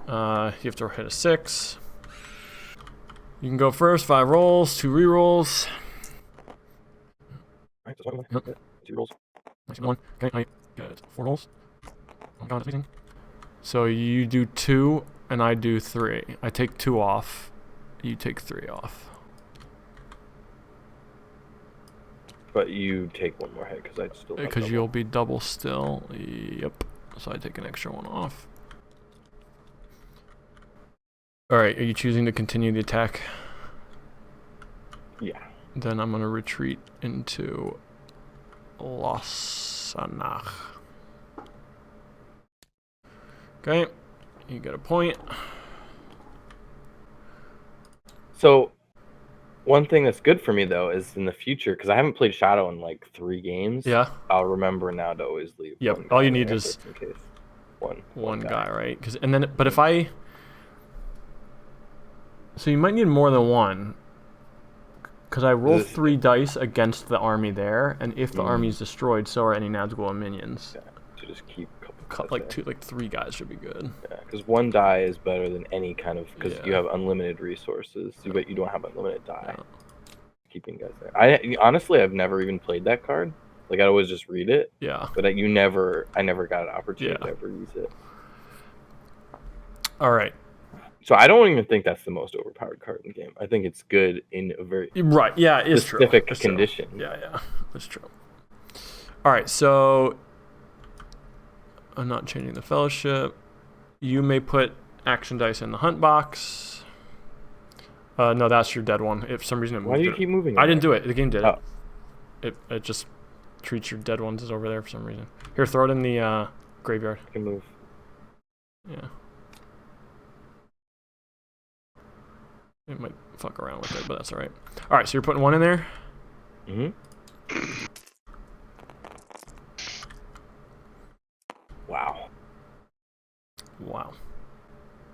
[SPEAKER 1] you have to hit a 6. You can go first, 5 rolls, 2 rerolls.
[SPEAKER 2] Right, just one.
[SPEAKER 1] Yep.
[SPEAKER 2] 2 rolls.
[SPEAKER 1] 1. Okay, I get 4 rolls. Oh god, it's amazing. So you do 2, and I do 3. I take 2 off. You take 3 off.
[SPEAKER 2] But you take one more hit because I still.
[SPEAKER 1] Because you'll be double still. Yep. So I take an extra 1 off. Alright, are you choosing to continue the attack?
[SPEAKER 2] Yeah.
[SPEAKER 1] Then I'm going to retreat into Losanach. Okay, you get a point.
[SPEAKER 2] So, one thing that's good for me though is in the future, because I haven't played Shadow in like 3 games.
[SPEAKER 1] Yeah.
[SPEAKER 2] I'll remember now to always leave.
[SPEAKER 1] Yep.
[SPEAKER 2] One
[SPEAKER 1] All you
[SPEAKER 2] guy
[SPEAKER 1] need
[SPEAKER 2] there
[SPEAKER 1] is
[SPEAKER 2] just in case. One
[SPEAKER 1] guy, right? But if I, so you might need more than one. Because I roll 3 dice against the army there, and if the army is destroyed, so are any Nazgul minions.
[SPEAKER 2] Yeah. So just keep a couple.
[SPEAKER 1] Like 3 guys should be good.
[SPEAKER 2] Yeah, because 1 die is better than any kind of, because
[SPEAKER 1] Yeah.
[SPEAKER 2] you have unlimited resources, but you don't have unlimited die. Yeah. Keeping guys there. Honestly, I've never even played that card. Like I always just read it.
[SPEAKER 1] Yeah.
[SPEAKER 2] But I never got an opportunity to ever use it.
[SPEAKER 1] All right.
[SPEAKER 2] So I don't even think that's the most overpowered card in the game. I think it's good in a very specific condition.
[SPEAKER 1] True. Yeah, that's true. All right, so I'm not changing the fellowship. You may put action dice in the hunt box. No, that's your dead one. If for some reason it moved.
[SPEAKER 2] Why do you keep moving?
[SPEAKER 1] I didn't do it. The game did it. It just treats your dead ones as over there for some reason. Here, throw it in the graveyard.
[SPEAKER 2] I can move.
[SPEAKER 1] Yeah. It might fuck around with it, but that's alright. Alright, so you're putting 1 in there?
[SPEAKER 2] Mm-hmm. Wow.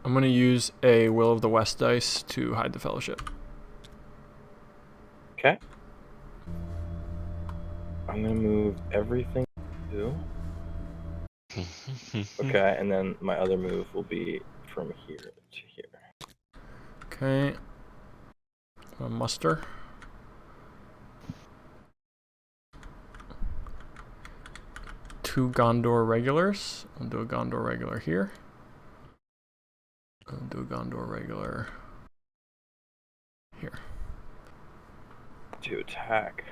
[SPEAKER 1] I'm going to use a Will of the West dice to hide the fellowship.
[SPEAKER 2] Okay. I'm going to move everything to. Okay, and then my other move will be from here to here.
[SPEAKER 1] Okay. A muster. Two Gondor regulars. I'll do a Gondor regular here. I'll do a Gondor regular here.
[SPEAKER 2] To attack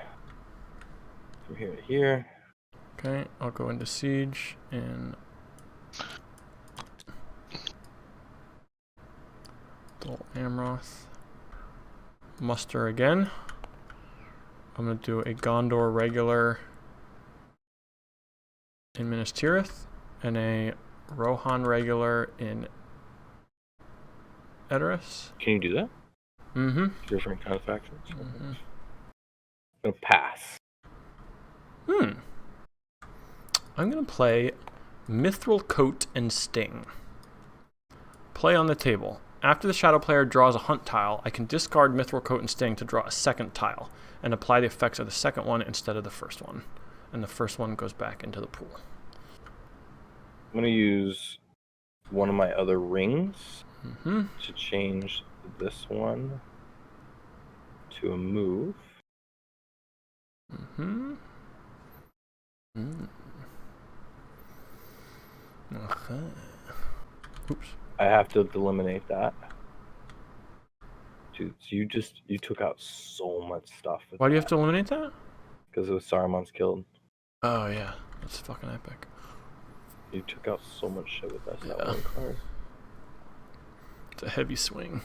[SPEAKER 2] from here to here.
[SPEAKER 1] Okay, I'll go into siege and Dol Amroth. Muster again. I'm going to do a Gondor regular in Minas Tirith and a Rohan regular in Edoras.
[SPEAKER 2] Can you do that?
[SPEAKER 1] Mm-hmm.
[SPEAKER 2] Different kind of factions.
[SPEAKER 1] Mm-hmm.
[SPEAKER 2] I'm gonna pass.
[SPEAKER 1] I'm going to play Mithril Coat and Sting. Play on the table. After the shadow player draws a hunt tile, I can discard Mithril Coat and Sting to draw a second tile and apply the effects of the second one instead of the first one. And the first one goes back into the pool.
[SPEAKER 2] I'm going to use one of my other rings
[SPEAKER 1] Mm-hmm.
[SPEAKER 2] to change this one to a move.
[SPEAKER 1] Mm-hmm. Mm. Okay. Oops.
[SPEAKER 2] I have to eliminate that. Dude, so you took out so much stuff.
[SPEAKER 1] Why do you have to eliminate that?
[SPEAKER 2] Because it was Saruman's killed.
[SPEAKER 1] Oh, yeah. That's fucking epic.
[SPEAKER 2] You took out so much shit with that
[SPEAKER 1] Yeah.
[SPEAKER 2] one card.
[SPEAKER 1] It's a heavy swing.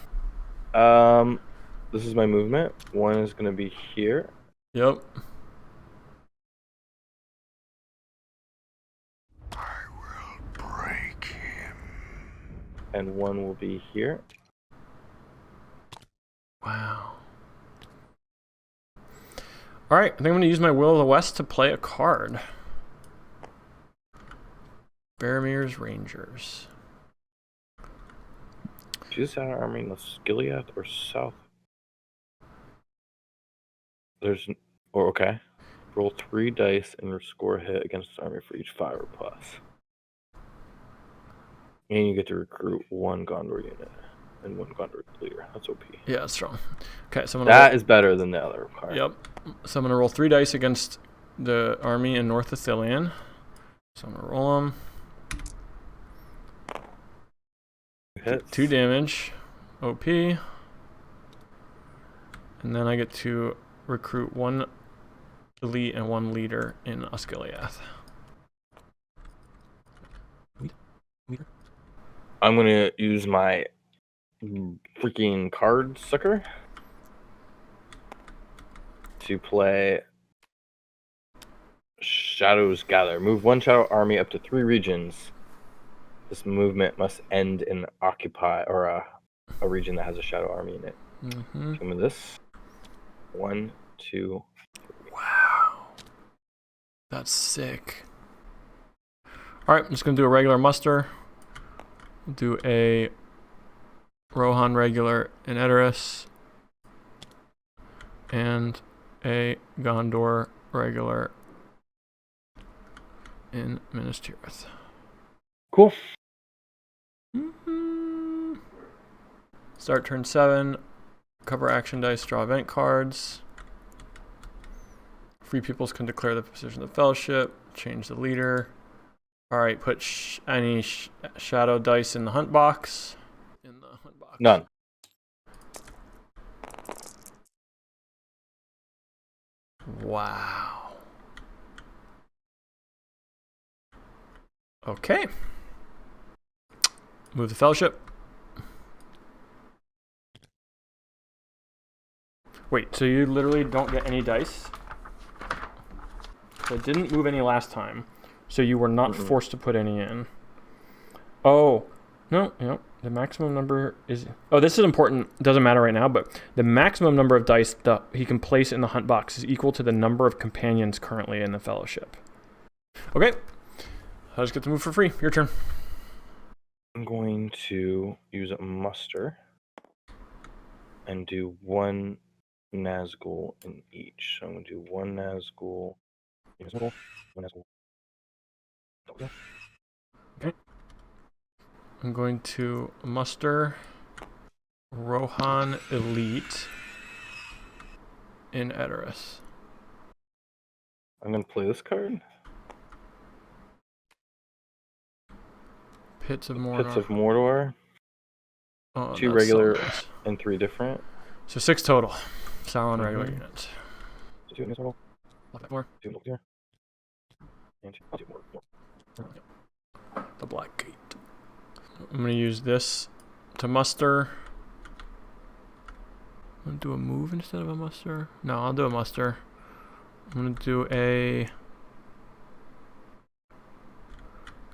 [SPEAKER 2] This is my movement. One is going to be here.
[SPEAKER 1] Yep.
[SPEAKER 4] I will break him.
[SPEAKER 2] And one will be here.
[SPEAKER 1] Wow. All right, I think I'm gonna use my Will of the West to play a card. Baramir's Rangers.
[SPEAKER 2] Choose Shadow Army in the Skiliath or South. Okay. Roll 3 dice and score a hit against the army for each 5 or plus. And you get to recruit 1 Gondor unit and 1 Gondor leader. That's OP.
[SPEAKER 1] Yeah, that's strong. Okay, so
[SPEAKER 2] that is better than the other card.
[SPEAKER 1] Yep. So I'm gonna roll 3 dice against the army in North Ithilien. So I'm gonna roll them.
[SPEAKER 2] Hits.
[SPEAKER 1] 2 damage. OP. And then I get to recruit 1 elite and 1 leader in Osgiliath.
[SPEAKER 2] I'm gonna use my freaking card sucker to play Shadows Gather. Move 1 shadow army up to 3 regions. This movement must end in occupy or a region that has a shadow army in it. Give me this. 1, 2.
[SPEAKER 1] Wow. That's sick. Alright, I'm just going to do a regular muster. Do a Rohan regular in Edoras. And a Gondor regular in Minas Tirith.
[SPEAKER 2] Cool.
[SPEAKER 1] Start turn 7. Cover action dice, draw event cards. Free peoples can declare the position of the fellowship. Change the leader. Alright, put any shadow dice in the hunt box.
[SPEAKER 2] None.
[SPEAKER 1] Wow. Okay. Move the fellowship. Wait, so you literally don't get any dice? So it didn't move any last time, so you were not forced to put any in. Oh, no, the maximum number is... Oh, this is important. It doesn't matter right now, but the maximum number of dice that he can place in the hunt box is equal to the number of companions currently in the fellowship. Okay. I'll just get to move for free. Your turn.
[SPEAKER 2] I'm going to use a muster and do 1 Nazgul in each. So I'm going to do 1 Nazgul. 1 Nazgul.
[SPEAKER 1] Okay. I'm going to muster Rohan Elite in Edoras.
[SPEAKER 2] I'm going to play this card.
[SPEAKER 1] Pits of Mordor.
[SPEAKER 2] Pits of Mordor.
[SPEAKER 1] Oh,
[SPEAKER 2] 2 regular and 3 different.
[SPEAKER 1] So 6 total. Sauron regular units.
[SPEAKER 2] 2 in total.
[SPEAKER 1] Lock that 4.
[SPEAKER 2] 2 here. And 2 more.
[SPEAKER 1] The Black Gate. I'm going to use this to muster. I'm going to do a move instead of a muster. No, I'll do a muster. I'm going to do a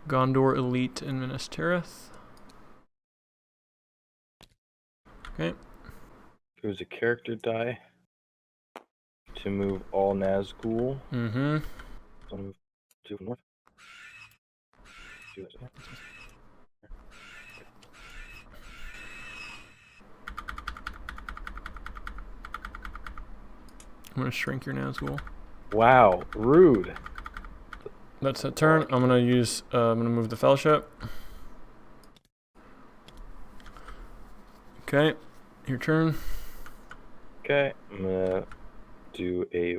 [SPEAKER 1] Gondor Elite in Minas Tirith. Okay.
[SPEAKER 2] There's a character die to move all Nazgul.
[SPEAKER 1] Mm-hmm.
[SPEAKER 2] So I'll move 2 north. 2
[SPEAKER 1] I'm going to shrink your Nazgul.
[SPEAKER 2] Wow, rude.
[SPEAKER 1] That's a turn. I'm going to move the fellowship. Okay. Your turn.
[SPEAKER 2] Okay, I'm gonna do a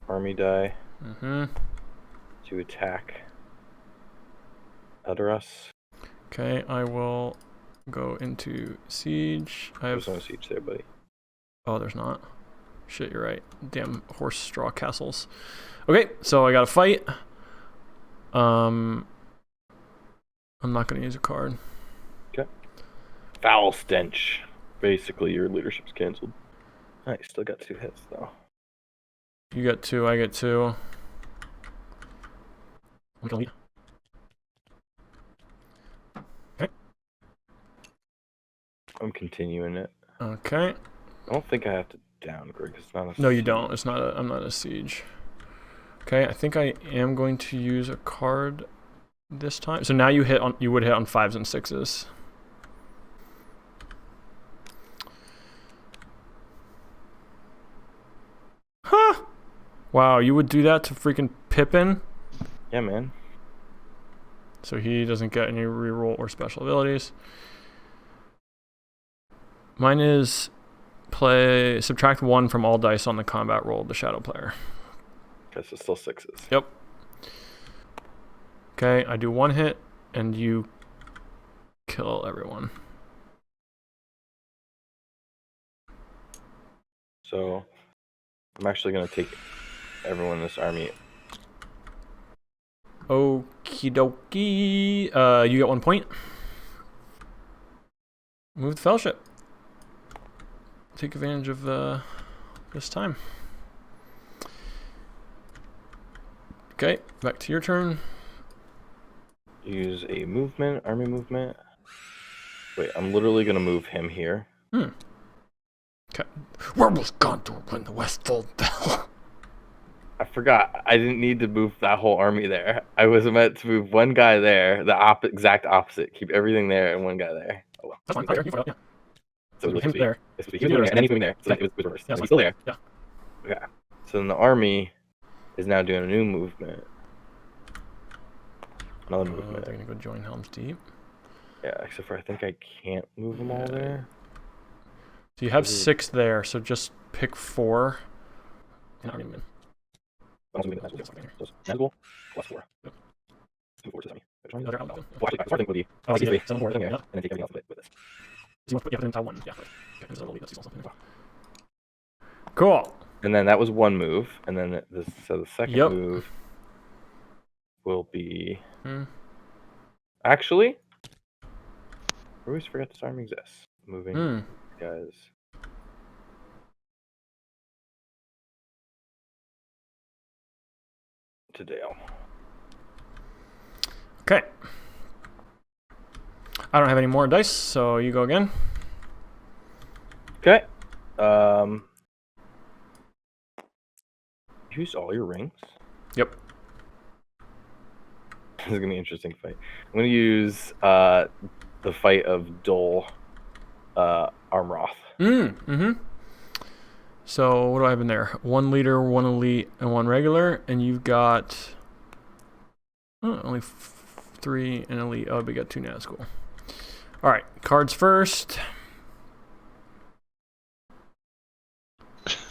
[SPEAKER 2] army die to attack Edoras.
[SPEAKER 1] Okay, I will go into siege.
[SPEAKER 2] There's no siege there, buddy.
[SPEAKER 1] Oh, there's not. Shit, you're right. Damn horse straw castles. Okay, so I got to fight. I'm not gonna use a card.
[SPEAKER 2] Okay. Foul stench. Basically, your leadership's canceled. Nice, still got 2 hits though.
[SPEAKER 1] You got 2, I get 2. Okay.
[SPEAKER 2] I'm continuing it.
[SPEAKER 1] Okay.
[SPEAKER 2] I don't think I have to downgrade. It's not a
[SPEAKER 1] No, you don't. It's not a. I'm not a siege. Okay, I think I am going to use a card this time. So now you hit on. You would hit on 5s and 6s. Huh? Wow, you would do that to freaking Pippin?
[SPEAKER 2] Yeah, man.
[SPEAKER 1] So he doesn't get any reroll or special abilities. Mine is subtract 1 from all dice on the combat roll of the shadow player.
[SPEAKER 2] Okay, so still 6s.
[SPEAKER 1] Yep. Okay, I do 1 hit, and you kill everyone.
[SPEAKER 2] So I'm actually gonna take everyone in this army.
[SPEAKER 1] Okie dokie. You get 1 point. Move the fellowship. Take advantage of this time. Okay, back to your turn.
[SPEAKER 2] Use a movement, army movement. Wait, I'm literally gonna move him here.
[SPEAKER 1] Okay. Where was Gondor when the Westfold fell?
[SPEAKER 2] I forgot. I didn't need to move that whole army there. I was meant to move one guy there, the exact opposite. Keep everything there and one guy there. Oh well.
[SPEAKER 1] That's fine. You forgot, yeah.
[SPEAKER 2] So it was
[SPEAKER 1] him there.
[SPEAKER 2] He was moving there, and then he's moving there. So it was reversed.
[SPEAKER 1] Yeah,
[SPEAKER 2] So he's still there.
[SPEAKER 1] Yeah.
[SPEAKER 2] Okay. So then the army is now doing a new movement. Another movement.
[SPEAKER 1] They're gonna go join Helm's Deep.
[SPEAKER 2] Yeah, except for I think I can't move them all there.
[SPEAKER 1] So you have 6 there, so just pick 4. And army them in.
[SPEAKER 2] Manageable plus 4.
[SPEAKER 1] Yep.
[SPEAKER 2] 2 forces army.
[SPEAKER 1] Another outbound.
[SPEAKER 2] Well, actually, starting would be
[SPEAKER 1] Oh, I see.
[SPEAKER 2] 3,
[SPEAKER 1] 7 4.
[SPEAKER 2] and
[SPEAKER 1] Yeah.
[SPEAKER 2] then take everything else with this.
[SPEAKER 1] So you want to put him into 1. Yeah. Right. Okay, this is a little lead. Cool.
[SPEAKER 2] And then that was one move, and then the second move will be. Actually, I always forget this army exists. Moving guys. To Dale.
[SPEAKER 1] Okay. I don't have any more dice, so you go again.
[SPEAKER 2] Okay. Use all your rings.
[SPEAKER 1] Yep.
[SPEAKER 2] This is gonna be an interesting fight. I'm gonna use the fight of Dole Armroth.
[SPEAKER 1] So what do I have in there? 1 leader, 1 elite, and 1 regular, and you've got only 3 and elite. Oh, we got 2 now. That's cool. All right, cards first.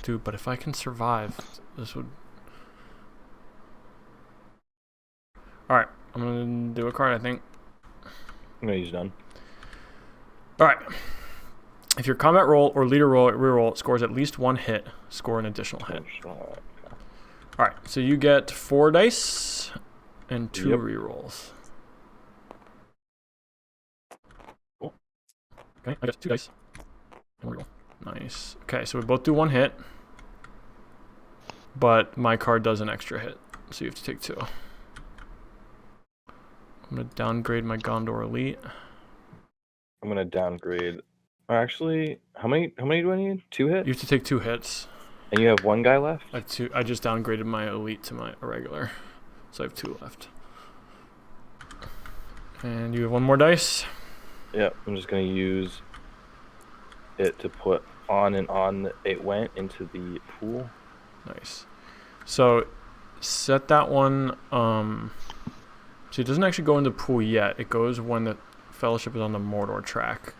[SPEAKER 1] Dude, but if I can survive, this would. All right, I'm gonna do a card. I think.
[SPEAKER 2] I'm gonna use none.
[SPEAKER 1] All right. If your combat roll or leader roll reroll scores at least 1 hit, score an additional hit. All right, so you get 4 dice and 2 rerolls.
[SPEAKER 2] Cool.
[SPEAKER 1] Okay, I got 2 dice. And 1 reroll. Nice. Okay, so we both do 1 hit, but my card does an extra hit, so you have to take 2. I'm gonna downgrade my Gondor Elite.
[SPEAKER 2] I'm gonna downgrade. Actually, how many do I need? 2 hits?
[SPEAKER 1] You have to take 2 hits.
[SPEAKER 2] And you have 1 guy left?
[SPEAKER 1] I just downgraded my elite to my regular, so I have 2 left. And you have 1 more dice.
[SPEAKER 2] Yep, I'm just gonna use it to put on and on. It went into the pool.
[SPEAKER 1] Nice. So set that one. So it doesn't actually go in the pool yet. It goes when the Fellowship is on the Mordor track.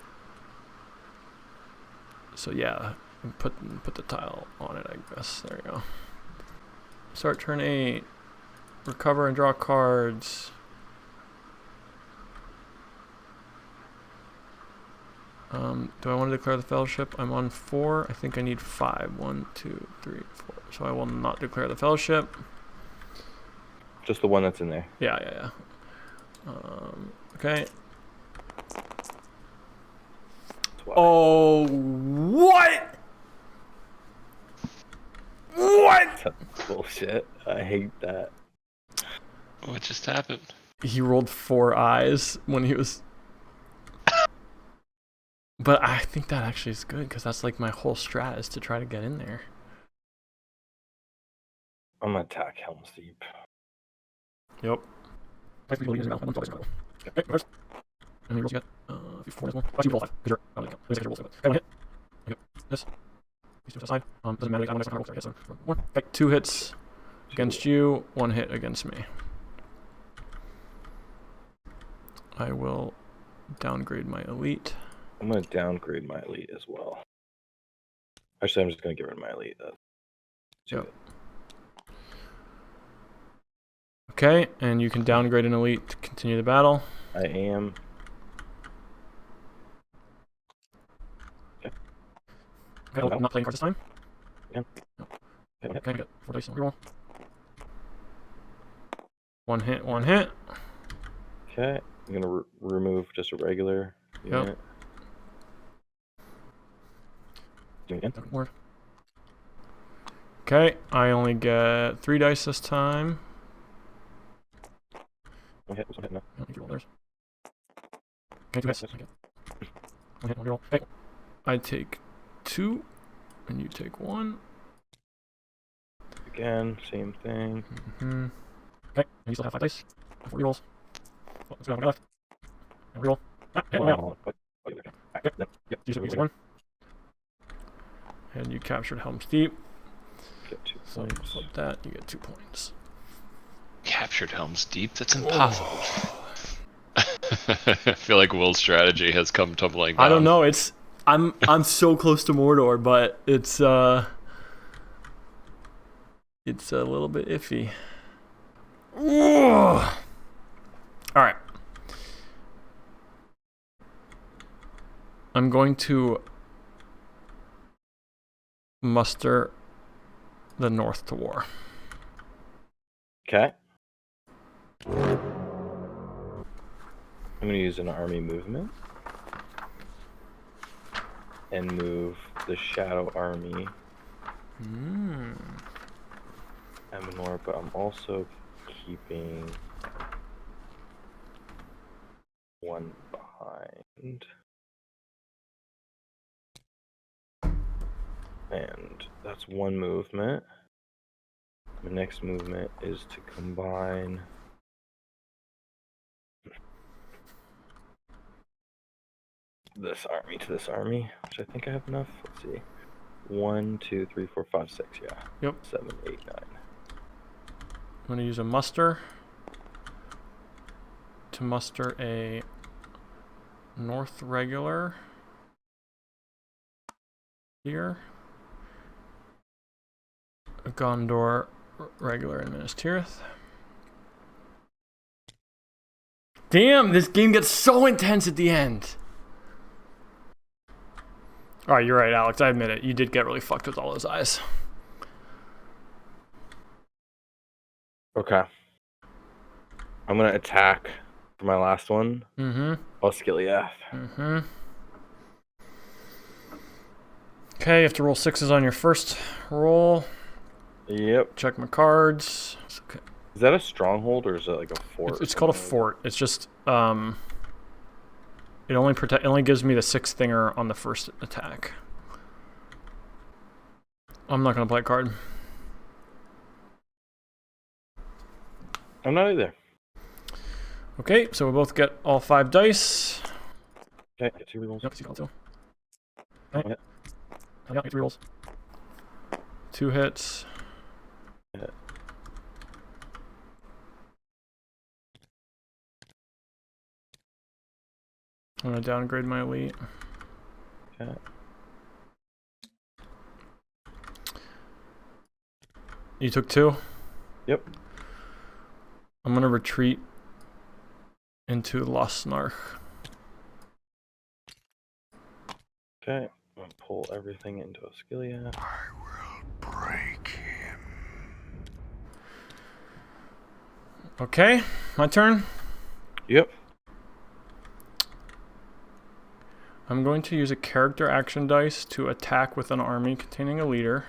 [SPEAKER 1] So yeah, put the tile on it, I guess. There you go. Start turn 8. Recover and draw cards. Do I want to declare the Fellowship? I'm on 4. I think I need 5. 1, 2, 3, 4. So I will not declare the Fellowship.
[SPEAKER 2] Just the one that's in there.
[SPEAKER 1] Yeah. Okay. Oh, what? What?
[SPEAKER 2] That's bullshit. I hate that.
[SPEAKER 3] What just happened?
[SPEAKER 1] He rolled 4 eyes when he was. But I think that actually is good because that's like my whole strat is to try to get in there.
[SPEAKER 2] I'm gonna attack Helm's Deep.
[SPEAKER 1] Yep. Okay, first. And he rolls you got 4 as well. Actually, roll 5 because you're out of the count. Let me roll 7. Okay, 1 hit. Okay, this. These two aside. Doesn't matter. I don't know if I roll 1. Okay, 2 hits against you, 1 hit against me. I will downgrade my elite.
[SPEAKER 2] I'm gonna downgrade my elite as well. Actually, I'm just gonna get rid of my elite.
[SPEAKER 1] Yep. Okay, and you can downgrade an elite to continue the battle.
[SPEAKER 2] I am.
[SPEAKER 1] Okay, I'm not playing cards this time.
[SPEAKER 2] Yeah.
[SPEAKER 1] No. Okay, I got 4 dice. Reroll. 1 hit, 1 hit.
[SPEAKER 2] Okay, I'm gonna remove just a regular unit. Do it again.
[SPEAKER 1] Word. Okay, I only get 3 dice this time.
[SPEAKER 2] One hit, no.
[SPEAKER 1] I don't need to roll theirs. Okay, 2 hits. Okay. 1 hit, 1 reroll. Okay. I take 2, and you take 1.
[SPEAKER 2] Again, same thing.
[SPEAKER 1] Mm-hmm. Okay, and you still have 5 dice. 4 rerolls. Well, let's go on left. And reroll. Ah, hit 1 out. Okay. Yep, you take 1. And you captured Helm's Deep.
[SPEAKER 2] Get 2
[SPEAKER 1] So
[SPEAKER 2] points.
[SPEAKER 1] flip that, you get 2 points.
[SPEAKER 3] Captured Helm's Deep? That's impossible. I feel like Will's strategy has come tumbling down.
[SPEAKER 1] I don't know. I'm so close to Mordor, but it's a little bit iffy. All right. I'm going to muster the North to war.
[SPEAKER 2] Okay. I'm gonna use an army movement and move the Shadow Army Eminor, but I'm also keeping 1 behind. And that's 1 movement. The next movement is to combine this army to this army, which I think I have enough. Let's see. 1, 2, 3, 4, 5, 6, yeah.
[SPEAKER 1] Yep.
[SPEAKER 2] 7, 8, 9.
[SPEAKER 1] I'm going to use a muster to muster a North regular here, a Gondor regular in Minas Tirith. Damn, this game gets so intense at the end. Alright, you're right, Alex. I admit it. You did get really fucked with all those eyes.
[SPEAKER 2] Okay. I'm gonna attack for my last one. Osgiliath.
[SPEAKER 1] Okay, you have to roll 6s on your first roll.
[SPEAKER 2] Yep.
[SPEAKER 1] Check my cards. Okay.
[SPEAKER 2] Is that a stronghold or is it like a fort?
[SPEAKER 1] It's called a fort. It's just it only gives me the 6th thinger on the first attack. I'm not gonna play a card.
[SPEAKER 2] I'm not either.
[SPEAKER 1] Okay, so we both get all 5 dice.
[SPEAKER 2] Okay, get 2 rerolls.
[SPEAKER 1] Yep, you got 2. Okay. I got 3 rolls. 2 hits.
[SPEAKER 2] Yeah.
[SPEAKER 1] I'm gonna downgrade my elite.
[SPEAKER 2] Okay.
[SPEAKER 1] You took 2?
[SPEAKER 2] Yep.
[SPEAKER 1] I'm gonna retreat into Losnarch.
[SPEAKER 2] Okay. I'm gonna pull everything into Osgiliath.
[SPEAKER 4] I will break him.
[SPEAKER 1] Okay, my turn.
[SPEAKER 2] Yep.
[SPEAKER 1] I'm going to use a character action dice to attack with an army containing a leader,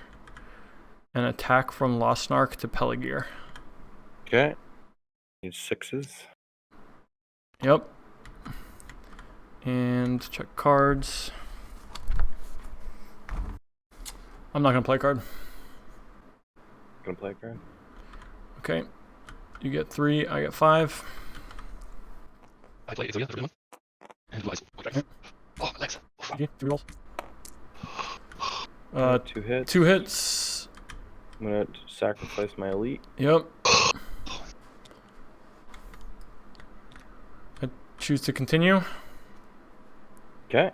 [SPEAKER 1] and attack from Losnarch to Peligir.
[SPEAKER 2] Okay. Need 6s.
[SPEAKER 1] Yep. And check cards. I'm not going to play a card.
[SPEAKER 2] Gonna play a card?
[SPEAKER 1] Okay. You get 3, I get 5.
[SPEAKER 3] I play 3 1. And Eliza. Okay. Oh, Alexa. Oh,
[SPEAKER 1] Okay, 3 rolls.
[SPEAKER 2] 2 hits.
[SPEAKER 1] 2 hits.
[SPEAKER 2] I'm gonna sacrifice my elite.
[SPEAKER 1] Yep. I choose to continue.
[SPEAKER 2] Okay.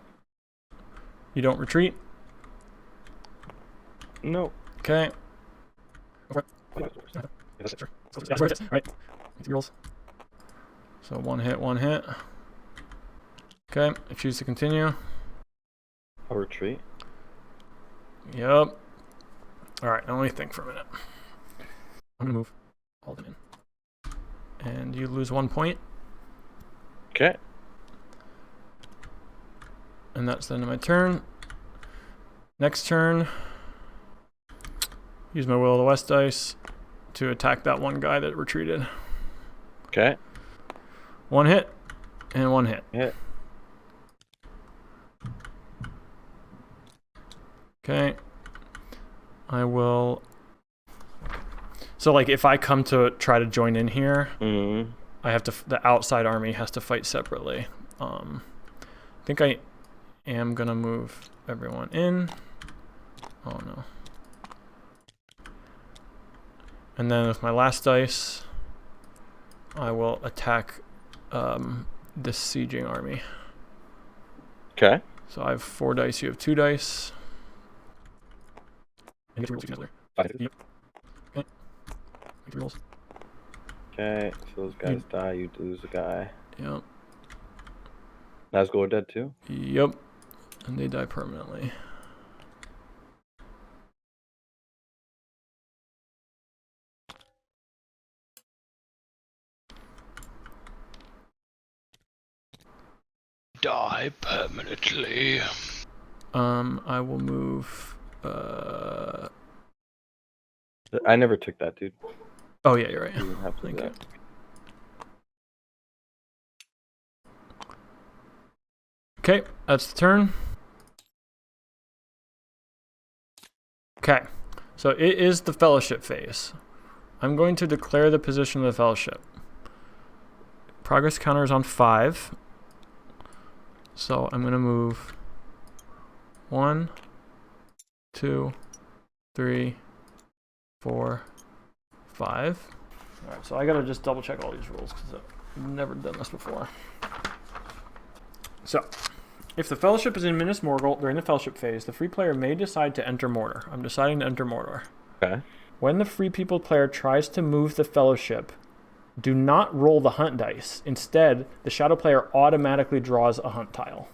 [SPEAKER 1] You don't retreat.
[SPEAKER 2] No.
[SPEAKER 1] Okay. Right. 3 rolls. So 1 hit, 1 hit. Okay, I choose to continue.
[SPEAKER 2] I'll retreat.
[SPEAKER 1] Yep. Alright, now let me think for a minute. I'm gonna move all of them in. And you lose 1 point.
[SPEAKER 2] Okay.
[SPEAKER 1] And that's the end of my turn. Next turn, use my Will of the West dice to attack that one guy that retreated.
[SPEAKER 2] Okay.
[SPEAKER 1] 1 hit and 1 hit.
[SPEAKER 2] Hit.
[SPEAKER 1] Okay. I will. So, like, if I come to try to join in here, I have to. The outside army has to fight separately. I think I am gonna move everyone in. Oh no. And then with my last dice, I will attack this sieging army.
[SPEAKER 2] Okay.
[SPEAKER 1] So I have 4 dice. You have 2 dice. And get 3 rolls together.
[SPEAKER 2] 5.
[SPEAKER 1] Yep. Okay. Make 3 rolls.
[SPEAKER 2] Okay. So those guys die. You lose a guy.
[SPEAKER 1] Yep.
[SPEAKER 2] Nazgul are dead too.
[SPEAKER 1] Yep. And they die permanently.
[SPEAKER 3] Die permanently.
[SPEAKER 1] I will move.
[SPEAKER 2] I never took that, dude.
[SPEAKER 1] Oh yeah, you're right.
[SPEAKER 2] You didn't have to do
[SPEAKER 1] Thank you.
[SPEAKER 2] that.
[SPEAKER 1] Okay, that's the turn. Okay, so it is the fellowship phase. I'm going to declare the position of the fellowship. Progress counter is on 5. So I'm going to move 1, 2, 3, 4, 5. All right, so I got to just double check all these rules because I've never done this before. So, if the fellowship is in Minas Morgul during the fellowship phase, the free player may decide to enter Mordor. I'm deciding to enter Mordor.
[SPEAKER 2] Okay.
[SPEAKER 1] When the free people player tries to move the fellowship, do not roll the hunt dice. Instead, the shadow player automatically draws a hunt tile.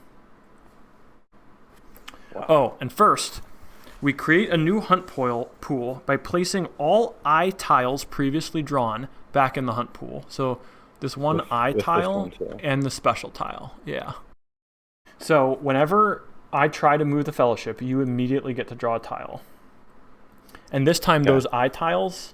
[SPEAKER 2] Wow.
[SPEAKER 1] Oh, and first, we create a new hunt pool by placing all eye tiles previously drawn back in the hunt pool. So this one eye tile and the special tile. Yeah. So whenever I try to move the fellowship, you immediately get to draw a tile. And this time, those eye tiles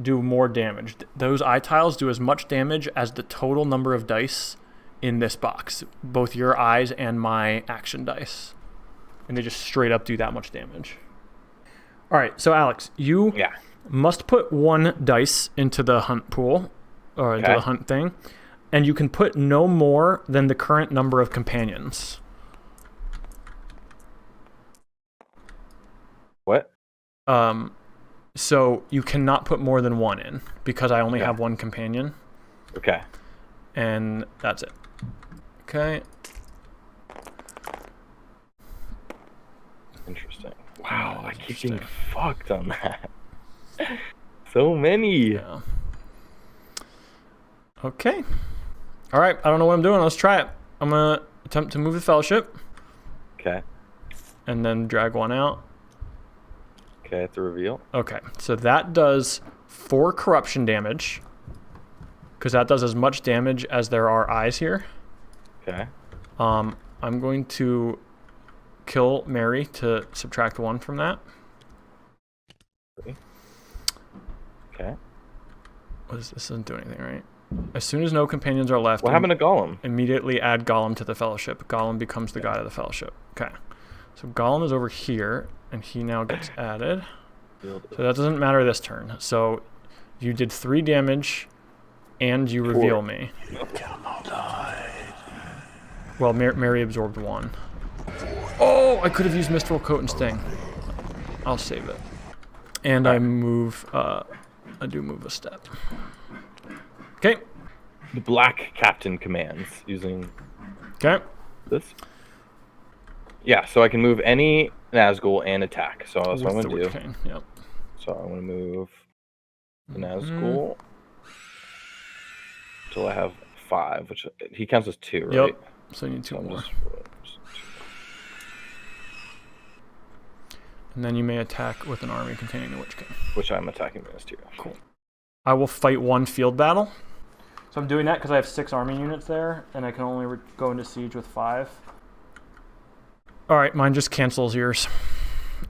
[SPEAKER 1] do more damage. Those eye tiles do as much damage as the total number of dice in this box, both your eyes and my action dice. And they just straight up do that much damage. All right, so Alex, you must put 1 dice into the hunt pool, or into the hunt thing, and you can put no more than the current number of companions.
[SPEAKER 2] What?
[SPEAKER 1] So you cannot put more than 1 in because I only have 1 companion.
[SPEAKER 2] Okay.
[SPEAKER 1] And that's it. Okay.
[SPEAKER 2] Interesting. Wow, I keep getting fucked on that. So many.
[SPEAKER 1] Yeah. Okay. All right, I don't know what I'm doing. Let's try it. I'm going to attempt to move the fellowship.
[SPEAKER 2] Okay.
[SPEAKER 1] And then drag 1 out.
[SPEAKER 2] Okay, at the reveal.
[SPEAKER 1] Okay, so that does 4 corruption damage, because that does as much damage as there are eyes here.
[SPEAKER 2] Okay.
[SPEAKER 1] I'm going to kill Mary to subtract 1 from that.
[SPEAKER 2] Okay.
[SPEAKER 1] This doesn't do anything, right? As soon as no companions are left,
[SPEAKER 2] What happened to Gollum?
[SPEAKER 1] immediately add Gollum to the Fellowship. Gollum becomes the guide of the Fellowship. Okay. So Gollum is over here, and he now gets added. So that doesn't matter this turn. So you did 3 damage, and you reveal me. Well, Mary absorbed 1. Oh, I could have used Mistral Coat and Sting. I'll save it. And I move, I do move a step. Okay.
[SPEAKER 2] The Black Captain commands using
[SPEAKER 1] Okay.
[SPEAKER 2] this. Yeah, so I can move any Nazgul and attack. So that's what I'm going to do.
[SPEAKER 1] Yep.
[SPEAKER 2] So I'm going to move the Nazgul until I have 5, which he counts as 2, right?
[SPEAKER 1] Yep. So you need 2 more. And then you may attack with an army containing the Witch King.
[SPEAKER 2] Which I'm attacking against here.
[SPEAKER 1] Cool. I will fight 1 field battle. So I'm doing that because I have 6 army units there, and I can only go into siege with 5. All right, mine just cancels yours.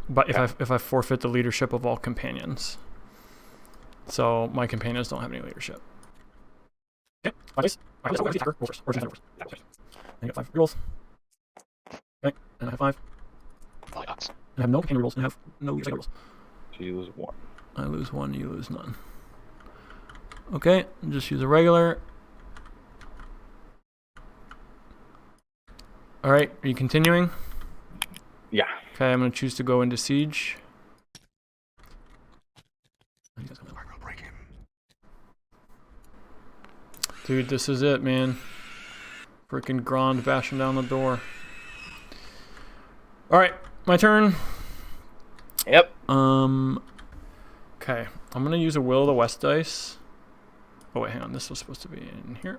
[SPEAKER 1] But if I forfeit the leadership of all companions. So my companions don't have any leadership. Okay. I get 5 rerolls. Okay, and I have 5. And I have no companion rerolls and I have no second rerolls.
[SPEAKER 2] So you lose 1.
[SPEAKER 1] I lose 1, you lose none. Okay, just use a regular. Alright, are you continuing?
[SPEAKER 2] Yeah.
[SPEAKER 1] Okay, I'm going to choose to go into siege. Dude, this is it, man. Freaking Grand bashing down the door. Alright, my turn.
[SPEAKER 2] Yep.
[SPEAKER 1] Okay, I'm going to use a Will of the West dice. Oh, wait, hang on. This was supposed to be in here.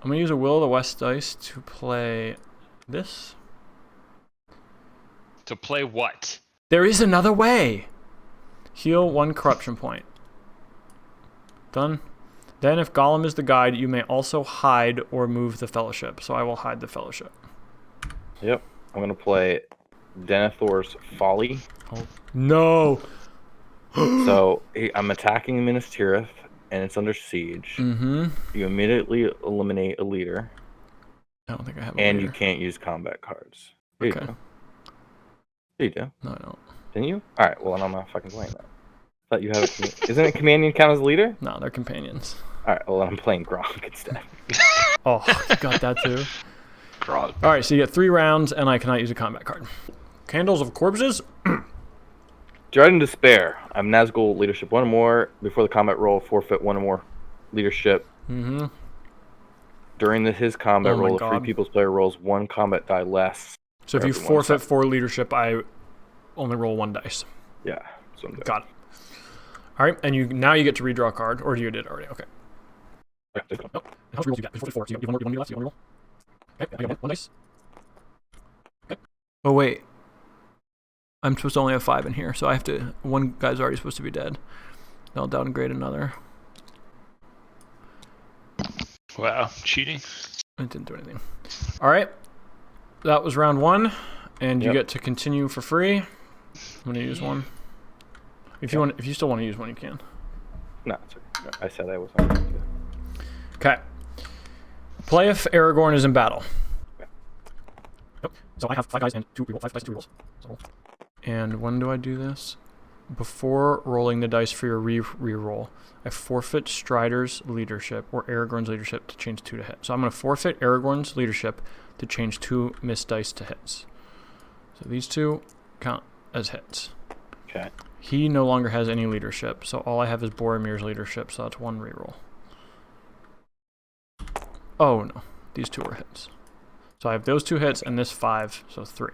[SPEAKER 1] I'm going to use a Will of the West dice to play this.
[SPEAKER 3] To play what?
[SPEAKER 1] There is another way. Heal 1 corruption point. Done. Then if Gollum is the guide, you may also hide or move the Fellowship. So I will hide the Fellowship.
[SPEAKER 2] Yep. I'm going to play Denethor's Folly.
[SPEAKER 1] Oh. No.
[SPEAKER 2] So I'm attacking Minas Tirith, and it's under siege.
[SPEAKER 1] Mm-hmm.
[SPEAKER 2] You immediately eliminate a leader.
[SPEAKER 1] I don't think I have a
[SPEAKER 2] And
[SPEAKER 1] leader.
[SPEAKER 2] you can't use combat cards. There
[SPEAKER 1] Okay.
[SPEAKER 2] you go. There you do.
[SPEAKER 1] No, I don't.
[SPEAKER 2] Didn't you? Alright, well, then I'm not fucking playing that. Thought you had a Isn't a companion count as a leader?
[SPEAKER 1] No, they're companions.
[SPEAKER 2] Alright, well, then I'm playing Gronk instead.
[SPEAKER 1] Oh, you got that too?
[SPEAKER 3] Grog.
[SPEAKER 1] Alright, so you get 3 rounds, and I cannot use a combat card. Candles of Corpses?
[SPEAKER 2] Dread and Despair. I'm Nazgul leadership 1 or more. Before the combat roll, forfeit 1 or more leadership.
[SPEAKER 1] Mm-hmm.
[SPEAKER 2] During his combat
[SPEAKER 1] Oh my
[SPEAKER 2] roll, the
[SPEAKER 1] God.
[SPEAKER 2] free people's player rolls 1 combat die less.
[SPEAKER 1] So if you
[SPEAKER 2] Every 1
[SPEAKER 1] forfeit
[SPEAKER 2] second.
[SPEAKER 1] 4 leadership, I only roll 1 dice.
[SPEAKER 2] Yeah, so I'm good.
[SPEAKER 1] Got it. Alright, and now you get to redraw a card, or you did already, okay. Nope. How much rerolls you got? There's 44, so you have 1 left, you want to roll? Okay, I got 1 dice. Okay. Oh wait. I'm supposed to only have 5 in here, so I have to... 1 guy's already supposed to be dead. I'll downgrade another.
[SPEAKER 3] Wow, cheating.
[SPEAKER 1] It didn't do anything. Alright. That was round 1, and you
[SPEAKER 2] Yep.
[SPEAKER 1] get to continue for free. I'm gonna use 1. If you still want to use 1, you can.
[SPEAKER 2] No, it's okay. I said I was on it.
[SPEAKER 1] Okay. Play if Aragorn is in battle. Yep. So I have 5 guys and 5 dice, 2 rerolls. So, and when do I do this? Before rolling the dice for your reroll, I forfeit Strider's leadership or Aragorn's leadership to change 2 to hit. So I'm going to forfeit Aragorn's leadership to change 2 missed dice to hits. So these 2 count as hits.
[SPEAKER 2] Okay.
[SPEAKER 1] He no longer has any leadership, so all I have is Boromir's leadership, so that's 1 reroll. Oh no, these 2 are hits. So I have those 2 hits and this 5, so 3.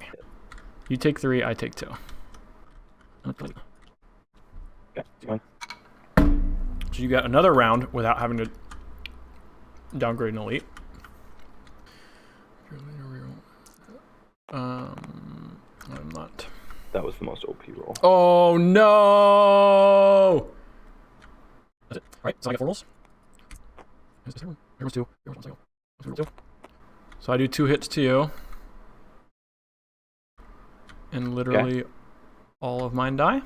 [SPEAKER 1] You take 3, I take 2.
[SPEAKER 2] Okay, fine.
[SPEAKER 1] So you got another round without having to downgrade an elite. I'm not.
[SPEAKER 2] That was the most OP roll.
[SPEAKER 1] Oh no! That's it. Alright, so I get 4 rolls. Here's 2. So I do 2 hits to you. And literally all of mine die.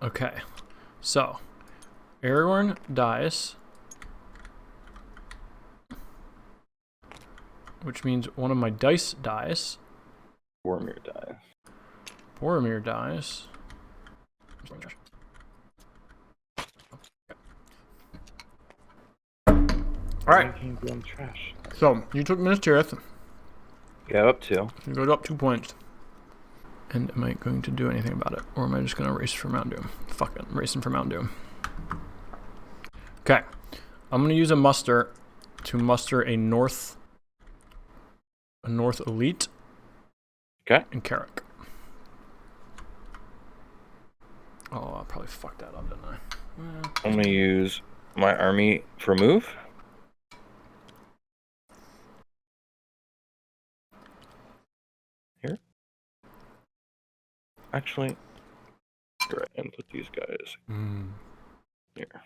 [SPEAKER 1] Okay. So, Aragorn dies, which means one of my dice dies.
[SPEAKER 2] Boromir dies.
[SPEAKER 1] Boromir dies. Alright,
[SPEAKER 2] Trash.
[SPEAKER 1] so you took Minas Tirith.
[SPEAKER 2] Got up to.
[SPEAKER 1] You go up 2 points. And am I going to do anything about it? Or am I just going to race for Mount Doom? Fuck it, I'm racing for Mount Doom. Okay, I'm going to use a muster to muster a north elite.
[SPEAKER 2] Okay.
[SPEAKER 1] In Carrick. Oh, I probably fucked that up, didn't I?
[SPEAKER 2] I'm going to use my army for move. Here. Actually, go ahead and put these guys here.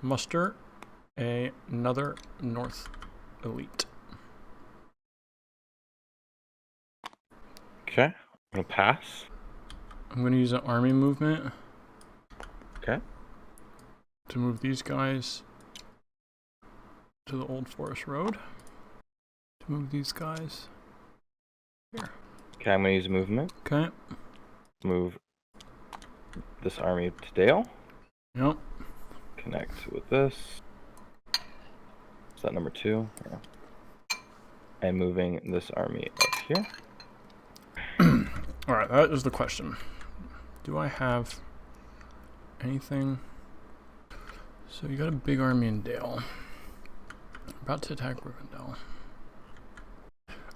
[SPEAKER 1] Muster another north elite.
[SPEAKER 2] Okay, I'm going to pass.
[SPEAKER 1] I'm going to use an army movement.
[SPEAKER 2] Okay.
[SPEAKER 1] To move these guys to the Old Forest Road. To move these guys here.
[SPEAKER 2] Okay, I'm going to use movement.
[SPEAKER 1] Okay.
[SPEAKER 2] Move this army to Dale.
[SPEAKER 1] Yep.
[SPEAKER 2] Connect with this. Is that number 2? Yeah. And moving this army up here.
[SPEAKER 1] Alright, that is the question. Do I have anything? So you got a big army in Dale. About to attack Rivendell.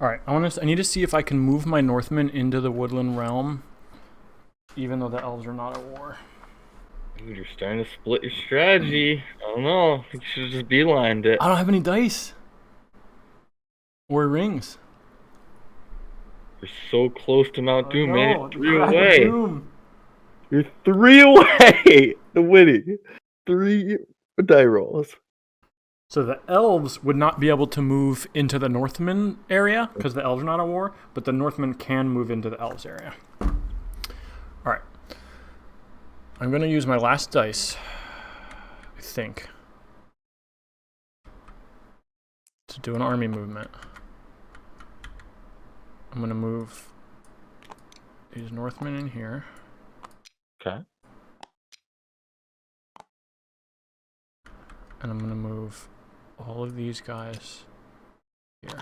[SPEAKER 1] Alright, I need to see if I can move my Northmen into the Woodland Realm, even though the elves are not at war.
[SPEAKER 2] Dude, you're starting to split your strategy. I don't know. I think you should have just beelined it.
[SPEAKER 1] I don't have any dice. Or rings.
[SPEAKER 2] You're so close to Mount Doom, man. You're 3
[SPEAKER 1] Crack of
[SPEAKER 2] away.
[SPEAKER 1] Doom.
[SPEAKER 2] You're 3 away. The winning. 3 die rolls.
[SPEAKER 1] So the elves would not be able to move into the Northmen area because the elves are not at war, but the Northmen can move into the elves area. Alright. I'm going to use my last dice, I think, to do an army movement. I'm going to move these Northmen in here.
[SPEAKER 2] Okay.
[SPEAKER 1] And I'm going to move all of these guys here.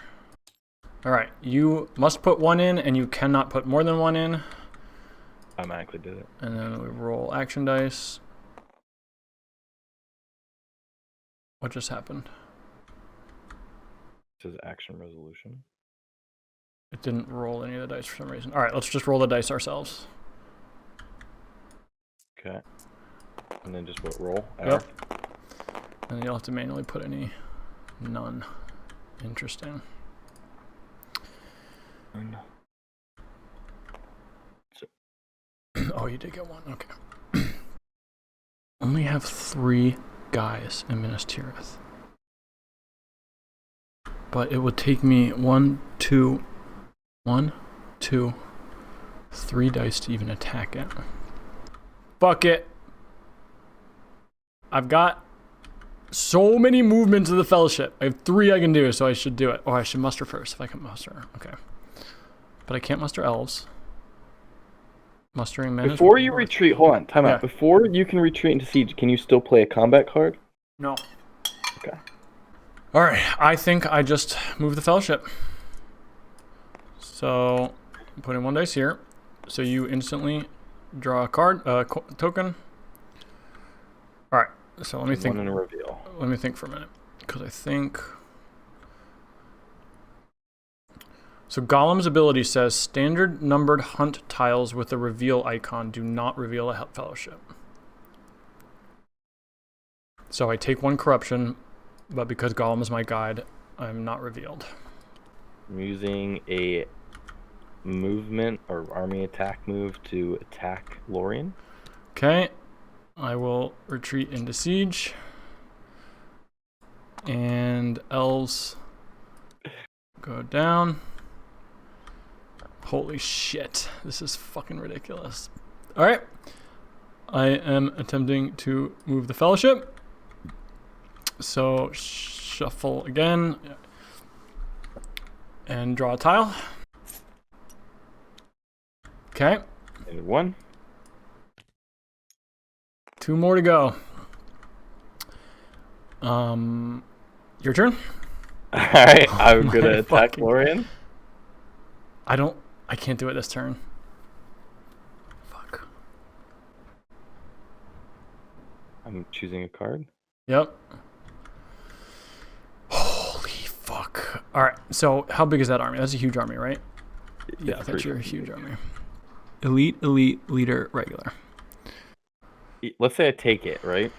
[SPEAKER 1] Alright, you must put 1 in, and you cannot put more than 1 in.
[SPEAKER 2] Automatically did it.
[SPEAKER 1] And then we roll action dice. What just happened?
[SPEAKER 2] This is action resolution.
[SPEAKER 1] It didn't roll any of the dice for some reason. Alright, let's just roll the dice ourselves.
[SPEAKER 2] Okay. And then just what, roll?
[SPEAKER 1] Yep. And you'll have to manually put any. None. Interesting. Oh, you did get 1. Okay. Only have 3 guys in Minas Tirith. But it would take me 1, 2, 3 dice to even attack it. Fuck it. I've got so many movements of the Fellowship. I have 3 I can do, so I should do it. Oh, I should muster first if I can muster. Okay. But I can't muster elves. Mustering men.
[SPEAKER 2] Before you retreat, hold on, time out. Before you can retreat into siege, can you still play a combat card?
[SPEAKER 1] No.
[SPEAKER 2] Okay.
[SPEAKER 1] Alright, I think I just moved the Fellowship. So, I'm putting 1 dice here. So you instantly draw a card, token. Alright, so let me think.
[SPEAKER 2] 1 in a reveal.
[SPEAKER 1] Let me think for a minute. Because I think... So Gollum's ability says, standard numbered hunt tiles with the reveal icon do not reveal a Fellowship. So I take 1 corruption, but because Gollum is my guide, I'm not revealed.
[SPEAKER 2] I'm using a movement or army attack move to attack Lorien.
[SPEAKER 1] Okay, I will retreat into siege. And elves go down. Holy shit. This is fucking ridiculous. All right. I am attempting to move the fellowship. So shuffle again. And draw a tile. Okay.
[SPEAKER 2] And 1.
[SPEAKER 1] 2 more to go. Your turn.
[SPEAKER 2] All right, I'm
[SPEAKER 1] my
[SPEAKER 2] gonna attack
[SPEAKER 1] fucking-
[SPEAKER 2] Lorian.
[SPEAKER 1] I can't do it this turn. Fuck.
[SPEAKER 2] I'm choosing a card.
[SPEAKER 1] Yep. Holy fuck. All right. So how big is that army? That's a huge army, right? Yeah, that's
[SPEAKER 2] pretty
[SPEAKER 1] your
[SPEAKER 2] big.
[SPEAKER 1] huge army. Elite, leader, regular.
[SPEAKER 2] Let's say I take it, right?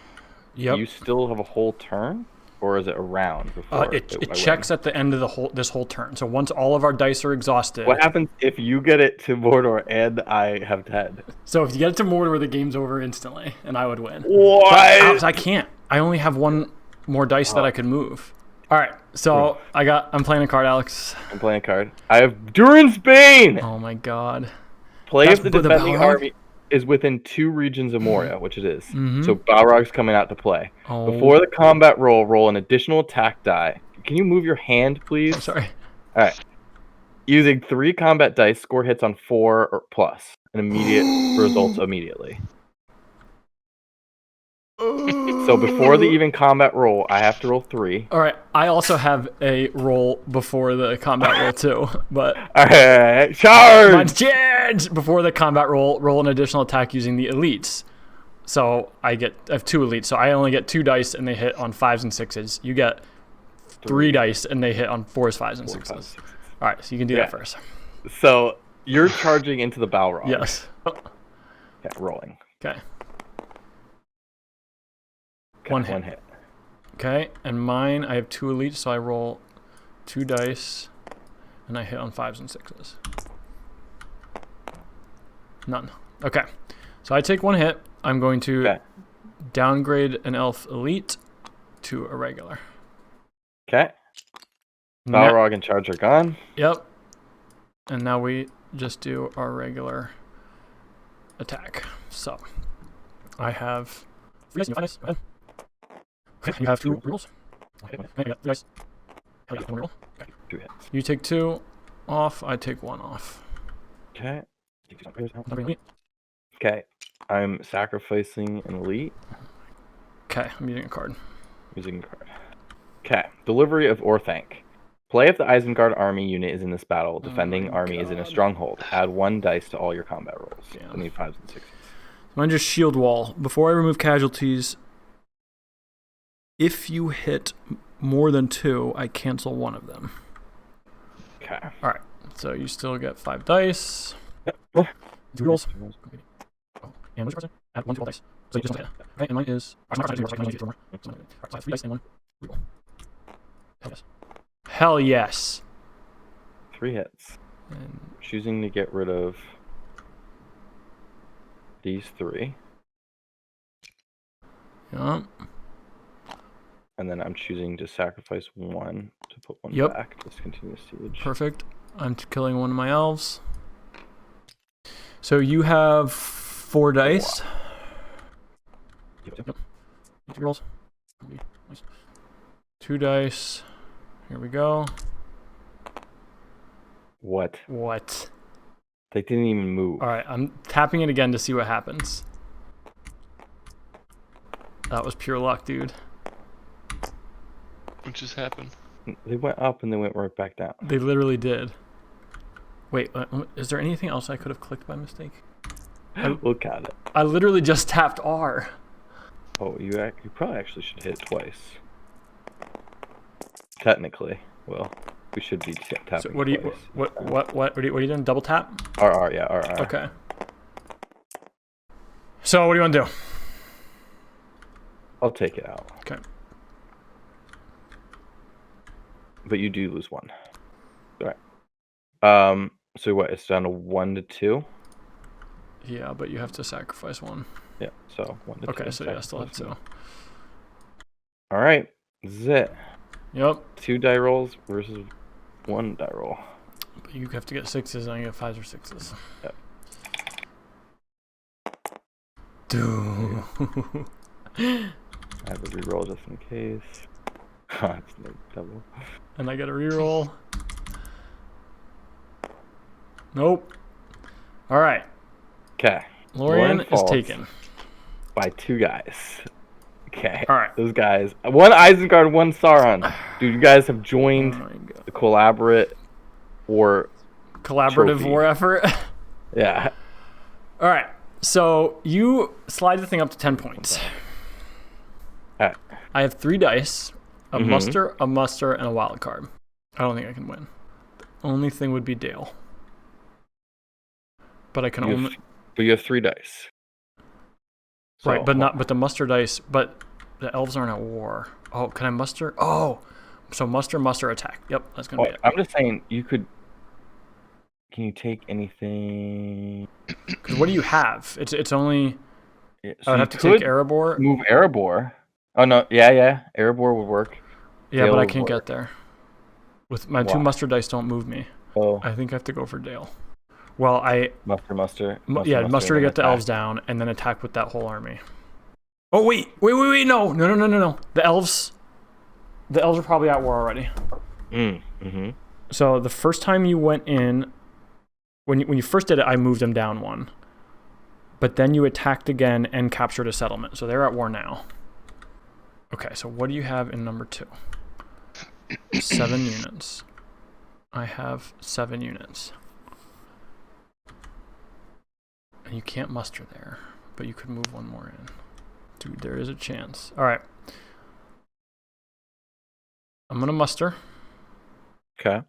[SPEAKER 1] Yep.
[SPEAKER 2] You still have a whole turn, or is it a round before?
[SPEAKER 1] It
[SPEAKER 2] I
[SPEAKER 1] checks
[SPEAKER 2] win?
[SPEAKER 1] at the end of this whole turn. So once all of our dice are exhausted.
[SPEAKER 2] What happens if you get it to Mordor and I have 10?
[SPEAKER 1] So if you get it to Mordor, the game's over instantly, and I would win.
[SPEAKER 2] What?
[SPEAKER 1] But, Alex, I can't. I only have one more dice that I could move. All right. So I'm playing a card, Alex.
[SPEAKER 2] I'm playing a card. I have Durin's Bane!
[SPEAKER 1] Oh my god.
[SPEAKER 2] Play
[SPEAKER 1] That's
[SPEAKER 2] if the
[SPEAKER 1] the
[SPEAKER 2] defending
[SPEAKER 1] Balrog?
[SPEAKER 2] army is within 2 regions of Moria, which it is.
[SPEAKER 1] Mhm.
[SPEAKER 2] So Balrog's coming out to play.
[SPEAKER 1] Oh.
[SPEAKER 2] Before the combat roll an additional attack die. Can you move your hand, please?
[SPEAKER 1] I'm sorry.
[SPEAKER 2] All right. Using 3 combat dice, score hits on 4 or plus, and immediate results immediately. So before the even combat roll, I have to roll 3.
[SPEAKER 1] All right. I also have a roll before the combat roll too, but
[SPEAKER 2] All right, charge!
[SPEAKER 1] mine's charge before the combat roll an additional attack using the elites. So I have 2 elites, so I only get 2 dice and they hit on 5s and 6s. You get 3 dice and they hit on 4s, 5s, and
[SPEAKER 2] 4,
[SPEAKER 1] 6s.
[SPEAKER 2] 5, 6.
[SPEAKER 1] All right, so you can do that first.
[SPEAKER 2] So you're charging into the Balrog.
[SPEAKER 1] Yes.
[SPEAKER 2] Okay, rolling.
[SPEAKER 1] Okay.
[SPEAKER 2] Okay,
[SPEAKER 1] One
[SPEAKER 2] One
[SPEAKER 1] hit.
[SPEAKER 2] hit.
[SPEAKER 1] Okay, and mine, I have 2 elites, so I roll 2 dice, and I hit on 5s and 6s. None. Okay, so I take 1 hit. I'm going to
[SPEAKER 2] Okay.
[SPEAKER 1] downgrade an elf elite to a regular.
[SPEAKER 2] Okay.
[SPEAKER 1] Now-
[SPEAKER 2] Balrog and charge are gone.
[SPEAKER 1] Yep. And now we just do our regular attack. So I have 3 dice. You have 5 dice. Go ahead. Okay, you have 2 rolls. Okay, I got 3 dice. I got 1 roll. Okay.
[SPEAKER 2] 2 hits.
[SPEAKER 1] You take 2 off. I take 1 off.
[SPEAKER 2] Okay.
[SPEAKER 1] Okay.
[SPEAKER 2] Okay. I'm sacrificing an elite
[SPEAKER 1] I'm using a card.
[SPEAKER 2] using a card. Okay. Delivery of Orthanc. Play if the Isengard army unit is in this battle. Defending
[SPEAKER 1] my
[SPEAKER 2] army is in a
[SPEAKER 1] God.
[SPEAKER 2] stronghold. Add 1 dice to all your combat rolls.
[SPEAKER 1] Damn.
[SPEAKER 2] I need 5s and 6s.
[SPEAKER 1] Mine just shield wall. Before I remove casualties, if you hit more than 2, I cancel 1 of them.
[SPEAKER 2] Okay.
[SPEAKER 1] All right. So you still get 5 dice.
[SPEAKER 2] Oh.
[SPEAKER 1] 2 rolls. Oh, and what's your card? Add 1 to all dice. So you just don't hit. Okay, and mine is. So I have 3 dice and 1 reroll. Hell yes. Hell yes.
[SPEAKER 2] 3 hits.
[SPEAKER 1] And
[SPEAKER 2] Choosing to get rid of these 3.
[SPEAKER 1] yeah.
[SPEAKER 2] And then I'm choosing to sacrifice 1 to put 1
[SPEAKER 1] Yep.
[SPEAKER 2] back. Discontinue siege.
[SPEAKER 1] Perfect. I'm killing 1 of my elves. So you have 4 dice.
[SPEAKER 2] Yep.
[SPEAKER 1] 2 rolls. Nice. 2 dice. Here we go.
[SPEAKER 2] What?
[SPEAKER 1] What?
[SPEAKER 2] They didn't even move.
[SPEAKER 1] All right, I'm tapping it again to see what happens. That was pure luck, dude.
[SPEAKER 3] What just happened?
[SPEAKER 2] They went up and they went right back down.
[SPEAKER 1] They literally did. Wait, is there anything else I could have clicked by mistake?
[SPEAKER 2] Look at it.
[SPEAKER 1] I literally just tapped R.
[SPEAKER 2] Oh, you probably actually should hit twice. Technically, well, we should be tapping.
[SPEAKER 1] So what do you
[SPEAKER 2] twice.
[SPEAKER 1] what are you doing? Double tap?
[SPEAKER 2] RR, yeah, RR.
[SPEAKER 1] Okay. So what do you want to do?
[SPEAKER 2] I'll take it out.
[SPEAKER 1] Okay.
[SPEAKER 2] But you do lose 1. All right. So what? It's down to 1 to 2.
[SPEAKER 1] Yeah, but you have to sacrifice 1.
[SPEAKER 2] Yeah. So 1 to 2.
[SPEAKER 1] Okay, so yeah, I still have 2.
[SPEAKER 2] All right. This is it.
[SPEAKER 1] Yep.
[SPEAKER 2] 2 die rolls versus 1 die roll.
[SPEAKER 1] You have to get 6s, and I get 5s or 6s.
[SPEAKER 2] Yep.
[SPEAKER 1] Dude.
[SPEAKER 2] I have a reroll just in case. It's no double.
[SPEAKER 1] And I get a reroll. Nope. All right.
[SPEAKER 2] Okay.
[SPEAKER 1] Lorian is taken.
[SPEAKER 2] By 2 guys. Okay.
[SPEAKER 1] All right.
[SPEAKER 2] Those guys. 1 Isengard, 1 Sauron. Dude, you guys have joined the collaborative war
[SPEAKER 1] effort.
[SPEAKER 2] Yeah.
[SPEAKER 1] All right. So you slide the thing up to 10 points.
[SPEAKER 2] All right.
[SPEAKER 1] I have 3 dice, a muster, and a wild card. I don't think I can win. The only thing would be Dale. But I can only.
[SPEAKER 2] But you have 3 dice. So,
[SPEAKER 1] right, but the muster dice. But the elves aren't at war. Oh, can I muster? Oh, so muster, attack. Yep, that's gonna be it.
[SPEAKER 2] I'm just saying you could. Can you take anything?
[SPEAKER 1] Because what do you have? It's only.
[SPEAKER 2] Yeah,
[SPEAKER 1] I would have to take Erebor.
[SPEAKER 2] Move Erebor. Oh no, yeah. Erebor would work.
[SPEAKER 1] Yeah,
[SPEAKER 2] Dale
[SPEAKER 1] but I can't get there. With my 2 muster dice don't move me.
[SPEAKER 2] Oh.
[SPEAKER 1] I think I have to go for Dale. Well, I
[SPEAKER 2] muster
[SPEAKER 1] to get the elves down and then attack with that whole army. Oh wait, no. The elves are probably at war already.
[SPEAKER 2] Mm-hmm.
[SPEAKER 1] So the first time you went in, when you first did it, I moved them down 1. But then you attacked again and captured a settlement. So they're at war now. Okay, so what do you have in number 2? 7 units. I have 7 units. And you can't muster there, but you could move 1 more in. Dude, there is a chance. All right. I'm going to muster.
[SPEAKER 2] Okay.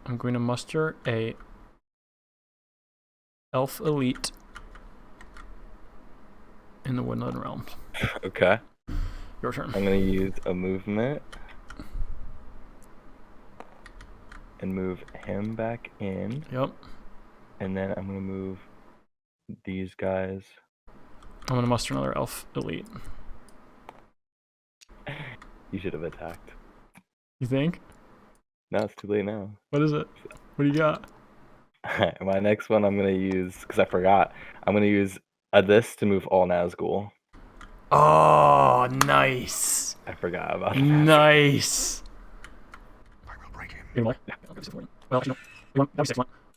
[SPEAKER 1] I'm going to muster a elf elite in the Woodland Realms.
[SPEAKER 2] Okay.
[SPEAKER 1] Your turn.
[SPEAKER 2] I'm going to use a movement and move him back in.
[SPEAKER 1] Yep.
[SPEAKER 2] And then I'm going to move these guys.
[SPEAKER 1] I'm going to muster another elf elite.
[SPEAKER 2] You should have attacked.
[SPEAKER 1] You think?
[SPEAKER 2] No, it's too late now.
[SPEAKER 1] What is it? What do you got?
[SPEAKER 2] My next one I'm going to use, because I forgot, I'm going to use this to move all Nazgul.
[SPEAKER 1] Oh, nice.
[SPEAKER 2] I forgot about that.
[SPEAKER 1] Nice.
[SPEAKER 4] I will break him.
[SPEAKER 1] Well, actually, no.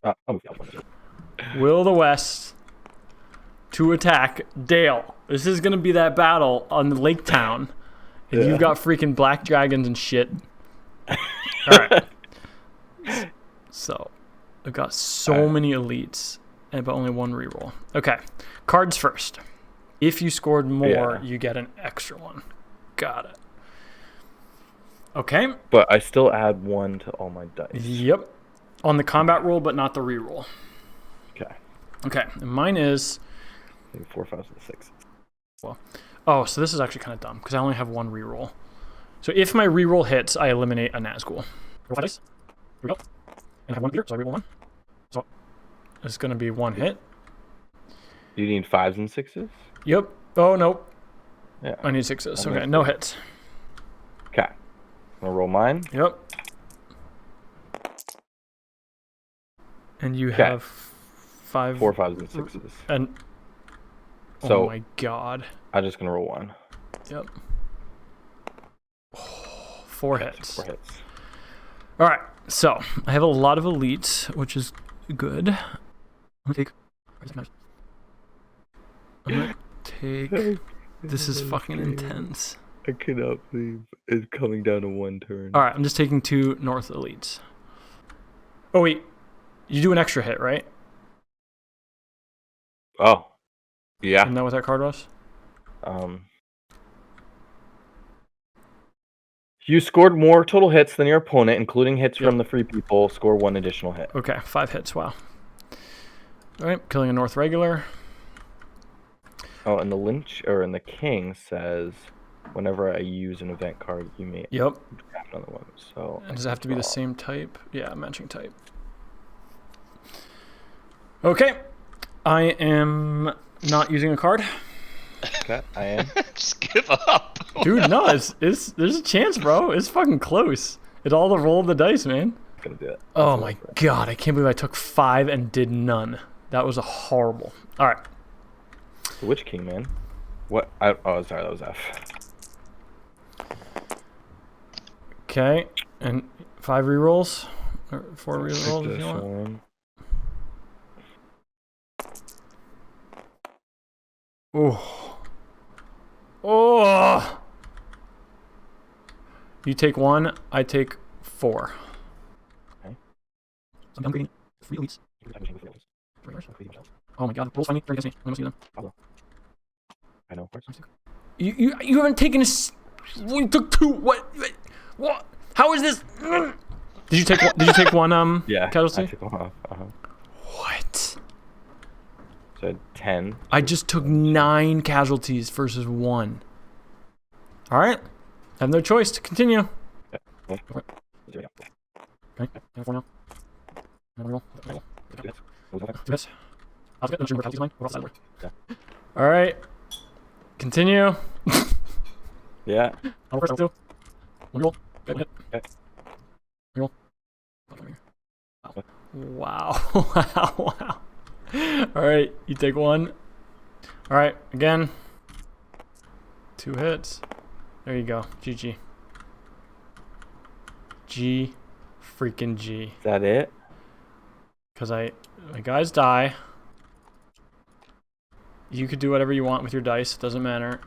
[SPEAKER 2] I'll move the other one.
[SPEAKER 1] Will of the West to attack Dale. This is going to be that battle on the Lake Town. And you've got freaking black dragons and shit. Alright. So, I've got so many elites, but only 1 reroll. Okay. Cards first. If you scored more, you get an extra one. Got it. Okay.
[SPEAKER 2] But I still add 1 to all my dice.
[SPEAKER 1] Yep. On the combat roll, but not the reroll.
[SPEAKER 2] Okay.
[SPEAKER 1] Okay. And mine is...
[SPEAKER 2] 4, 5, 6.
[SPEAKER 1] Well, oh, so this is actually kind of dumb, because I only have 1 reroll. So if my reroll hits, I eliminate a Nazgul. Roll 5 dice. Here we go. And I have 1 here, so I reroll 1. So it's going to be 1 hit.
[SPEAKER 2] You need 5s and 6s?
[SPEAKER 1] Yep. Oh, nope.
[SPEAKER 2] Yeah.
[SPEAKER 1] I need 6s. Okay, no hits.
[SPEAKER 2] Okay. I'm going to roll mine.
[SPEAKER 1] Yep. And you have 5...
[SPEAKER 2] 4, 5s, and 6s.
[SPEAKER 1] And...
[SPEAKER 2] So,
[SPEAKER 1] oh my god.
[SPEAKER 2] I'm just going to roll 1.
[SPEAKER 1] Yep. Oh, 4 hits.
[SPEAKER 2] 4 hits.
[SPEAKER 1] Alright, so I have a lot of elites, which is good. I'm gonna take... This is fucking intense.
[SPEAKER 2] I cannot believe it's coming down to 1 turn.
[SPEAKER 1] Alright, I'm just taking 2 North elites. Oh wait, you do an extra hit, right?
[SPEAKER 2] Oh. Yeah.
[SPEAKER 1] Isn't that what that card was?
[SPEAKER 2] You scored more total hits than your opponent, including hits from the free people. Score 1 additional hit.
[SPEAKER 1] Okay, 5 hits. Wow. All right, killing a North regular.
[SPEAKER 2] Oh, and the king says, whenever I use an event card, you may draft another one. So.
[SPEAKER 1] And does it have to be the same type? Yeah, matching type. Okay, I am not using a card.
[SPEAKER 2] Okay, I am.
[SPEAKER 3] Just give up.
[SPEAKER 1] Dude, no, it's there's a chance, bro. It's fucking close. It's all the roll of the dice, man.
[SPEAKER 2] gonna do it.
[SPEAKER 1] Oh my god, I can't believe I took 5 and did none. That was a horrible. All right.
[SPEAKER 2] The Witch King, man. What? Oh, sorry, that was F.
[SPEAKER 1] Okay, and 5 rerolls or 4 rerolls if you want.
[SPEAKER 2] One.
[SPEAKER 1] Oh. Oh. You take 1, I take 4.
[SPEAKER 2] Okay.
[SPEAKER 1] I'm upgrading 3 elites. Oh my god, rolls find me, they're against me. I must see them.
[SPEAKER 2] I know.
[SPEAKER 1] You haven't taken a. You took 2. What? How is this? Did you take one? Did you take one?
[SPEAKER 2] Yeah.
[SPEAKER 1] Casualty.
[SPEAKER 2] I took one off.
[SPEAKER 1] What?
[SPEAKER 2] So I had 10.
[SPEAKER 1] I just took 9 casualties versus 1. All right. I have no choice to continue.
[SPEAKER 2] Okay.
[SPEAKER 1] Okay. I have 4 now. Roll. This. I'll get the number of mine. What else?
[SPEAKER 2] Yeah.
[SPEAKER 1] All right. Continue.
[SPEAKER 2] Yeah.
[SPEAKER 1] I'll first. 2. 1 roll. Good hit.
[SPEAKER 2] Okay.
[SPEAKER 1] Roll. Wow. Wow. All right. You take 1. All right. Again. 2 hits. There you go. GG. G. Freaking G.
[SPEAKER 2] Is that it?
[SPEAKER 1] Because my guys die. You could do whatever you want with your dice. Doesn't matter.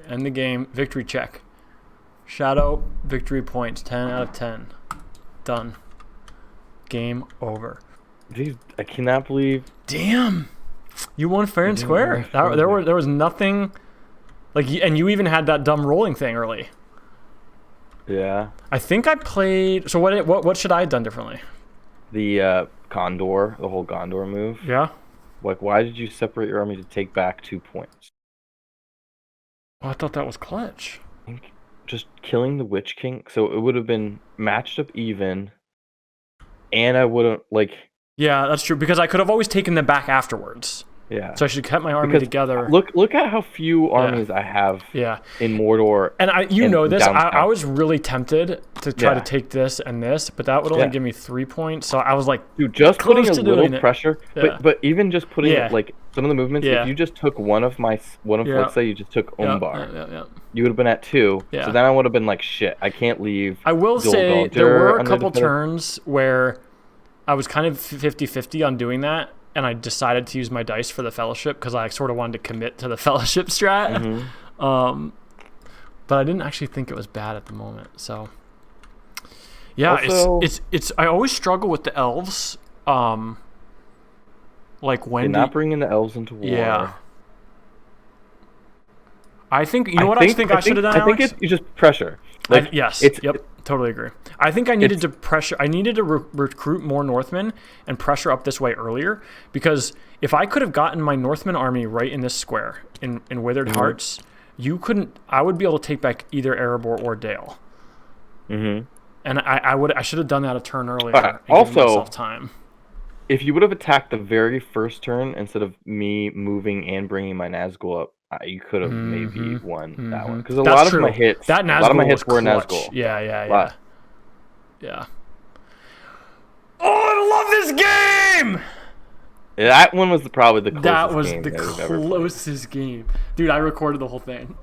[SPEAKER 1] End the game. Victory check. Shadow victory points. 10 out of 10. Done. Game over.
[SPEAKER 2] Jeez, I cannot believe.
[SPEAKER 1] Damn. You won fair and square. There was nothing. Like, and you even had that dumb rolling thing early.
[SPEAKER 2] Yeah.
[SPEAKER 1] I think I played. So what should I have done differently?
[SPEAKER 2] The Gondor, the whole Gondor move.
[SPEAKER 1] Yeah.
[SPEAKER 2] Like, why did you separate your army to take back 2 points?
[SPEAKER 1] Oh, I thought that was clutch.
[SPEAKER 2] I think just killing the Witch King, so it would have been matched up even, and I wouldn't like.
[SPEAKER 1] Yeah, that's true because I could have always taken them back afterwards.
[SPEAKER 2] Yeah.
[SPEAKER 1] So I should have kept my army
[SPEAKER 2] Because
[SPEAKER 1] together.
[SPEAKER 2] Look at how few armies I have.
[SPEAKER 1] Yeah.
[SPEAKER 2] In Mordor.
[SPEAKER 1] And you know this.
[SPEAKER 2] downtown.
[SPEAKER 1] I was really tempted to try to
[SPEAKER 2] Yeah.
[SPEAKER 1] take this and this, but that would only give me 3 points. So I was like,
[SPEAKER 2] Dude, just
[SPEAKER 1] close
[SPEAKER 2] putting a
[SPEAKER 1] to doing
[SPEAKER 2] little
[SPEAKER 1] it.
[SPEAKER 2] pressure,
[SPEAKER 1] Yeah.
[SPEAKER 2] but even just putting
[SPEAKER 1] Yeah.
[SPEAKER 2] like some of the movements.
[SPEAKER 1] Yeah.
[SPEAKER 2] If you just took let's say you just took Umbar,
[SPEAKER 1] Yeah.
[SPEAKER 2] you would have been at 2.
[SPEAKER 1] Yeah.
[SPEAKER 2] So then I would have been like, shit, I can't leave.
[SPEAKER 1] I will
[SPEAKER 2] Dol
[SPEAKER 1] say
[SPEAKER 2] Guldur
[SPEAKER 1] there were a
[SPEAKER 2] under
[SPEAKER 1] couple
[SPEAKER 2] defender.
[SPEAKER 1] turns where I was kind of 50-50 on doing that, and I decided to use my dice for the fellowship because I sort of wanted to commit to the fellowship strat.
[SPEAKER 2] Mm-hmm.
[SPEAKER 1] But I didn't actually think it was bad at the moment. So yeah,
[SPEAKER 2] Also,
[SPEAKER 1] it's I always struggle with the elves. Like when
[SPEAKER 2] You're not bringing the elves into war.
[SPEAKER 1] Yeah. I think I think I should have done.
[SPEAKER 2] I think
[SPEAKER 1] Alex?
[SPEAKER 2] it's just pressure. Like,
[SPEAKER 1] Yes.
[SPEAKER 2] it's,
[SPEAKER 1] Yep. Totally agree. I think I needed to pressure. I needed to recruit more Northmen and pressure up this way earlier because if I could have gotten my Northman army right in this square in Withered Hearts, you couldn't. I would be able to take back either Erebor or Dale.
[SPEAKER 2] Mm-hmm.
[SPEAKER 1] And I should have done that a turn earlier. And
[SPEAKER 2] Also,
[SPEAKER 1] given myself time.
[SPEAKER 2] If you would have attacked the very first turn instead of me moving and bringing my Nazgul up, you could have maybe won that one. Because a lot of my hits,
[SPEAKER 1] that Nazgul
[SPEAKER 2] a lot of my hits
[SPEAKER 1] was
[SPEAKER 2] were
[SPEAKER 1] clutch.
[SPEAKER 2] Nazgul.
[SPEAKER 1] Yeah. Oh, I love this game!
[SPEAKER 2] That one was probably the closest
[SPEAKER 1] That was
[SPEAKER 2] game
[SPEAKER 1] the
[SPEAKER 2] that we've ever played.
[SPEAKER 1] closest game. Dude, I recorded the whole thing.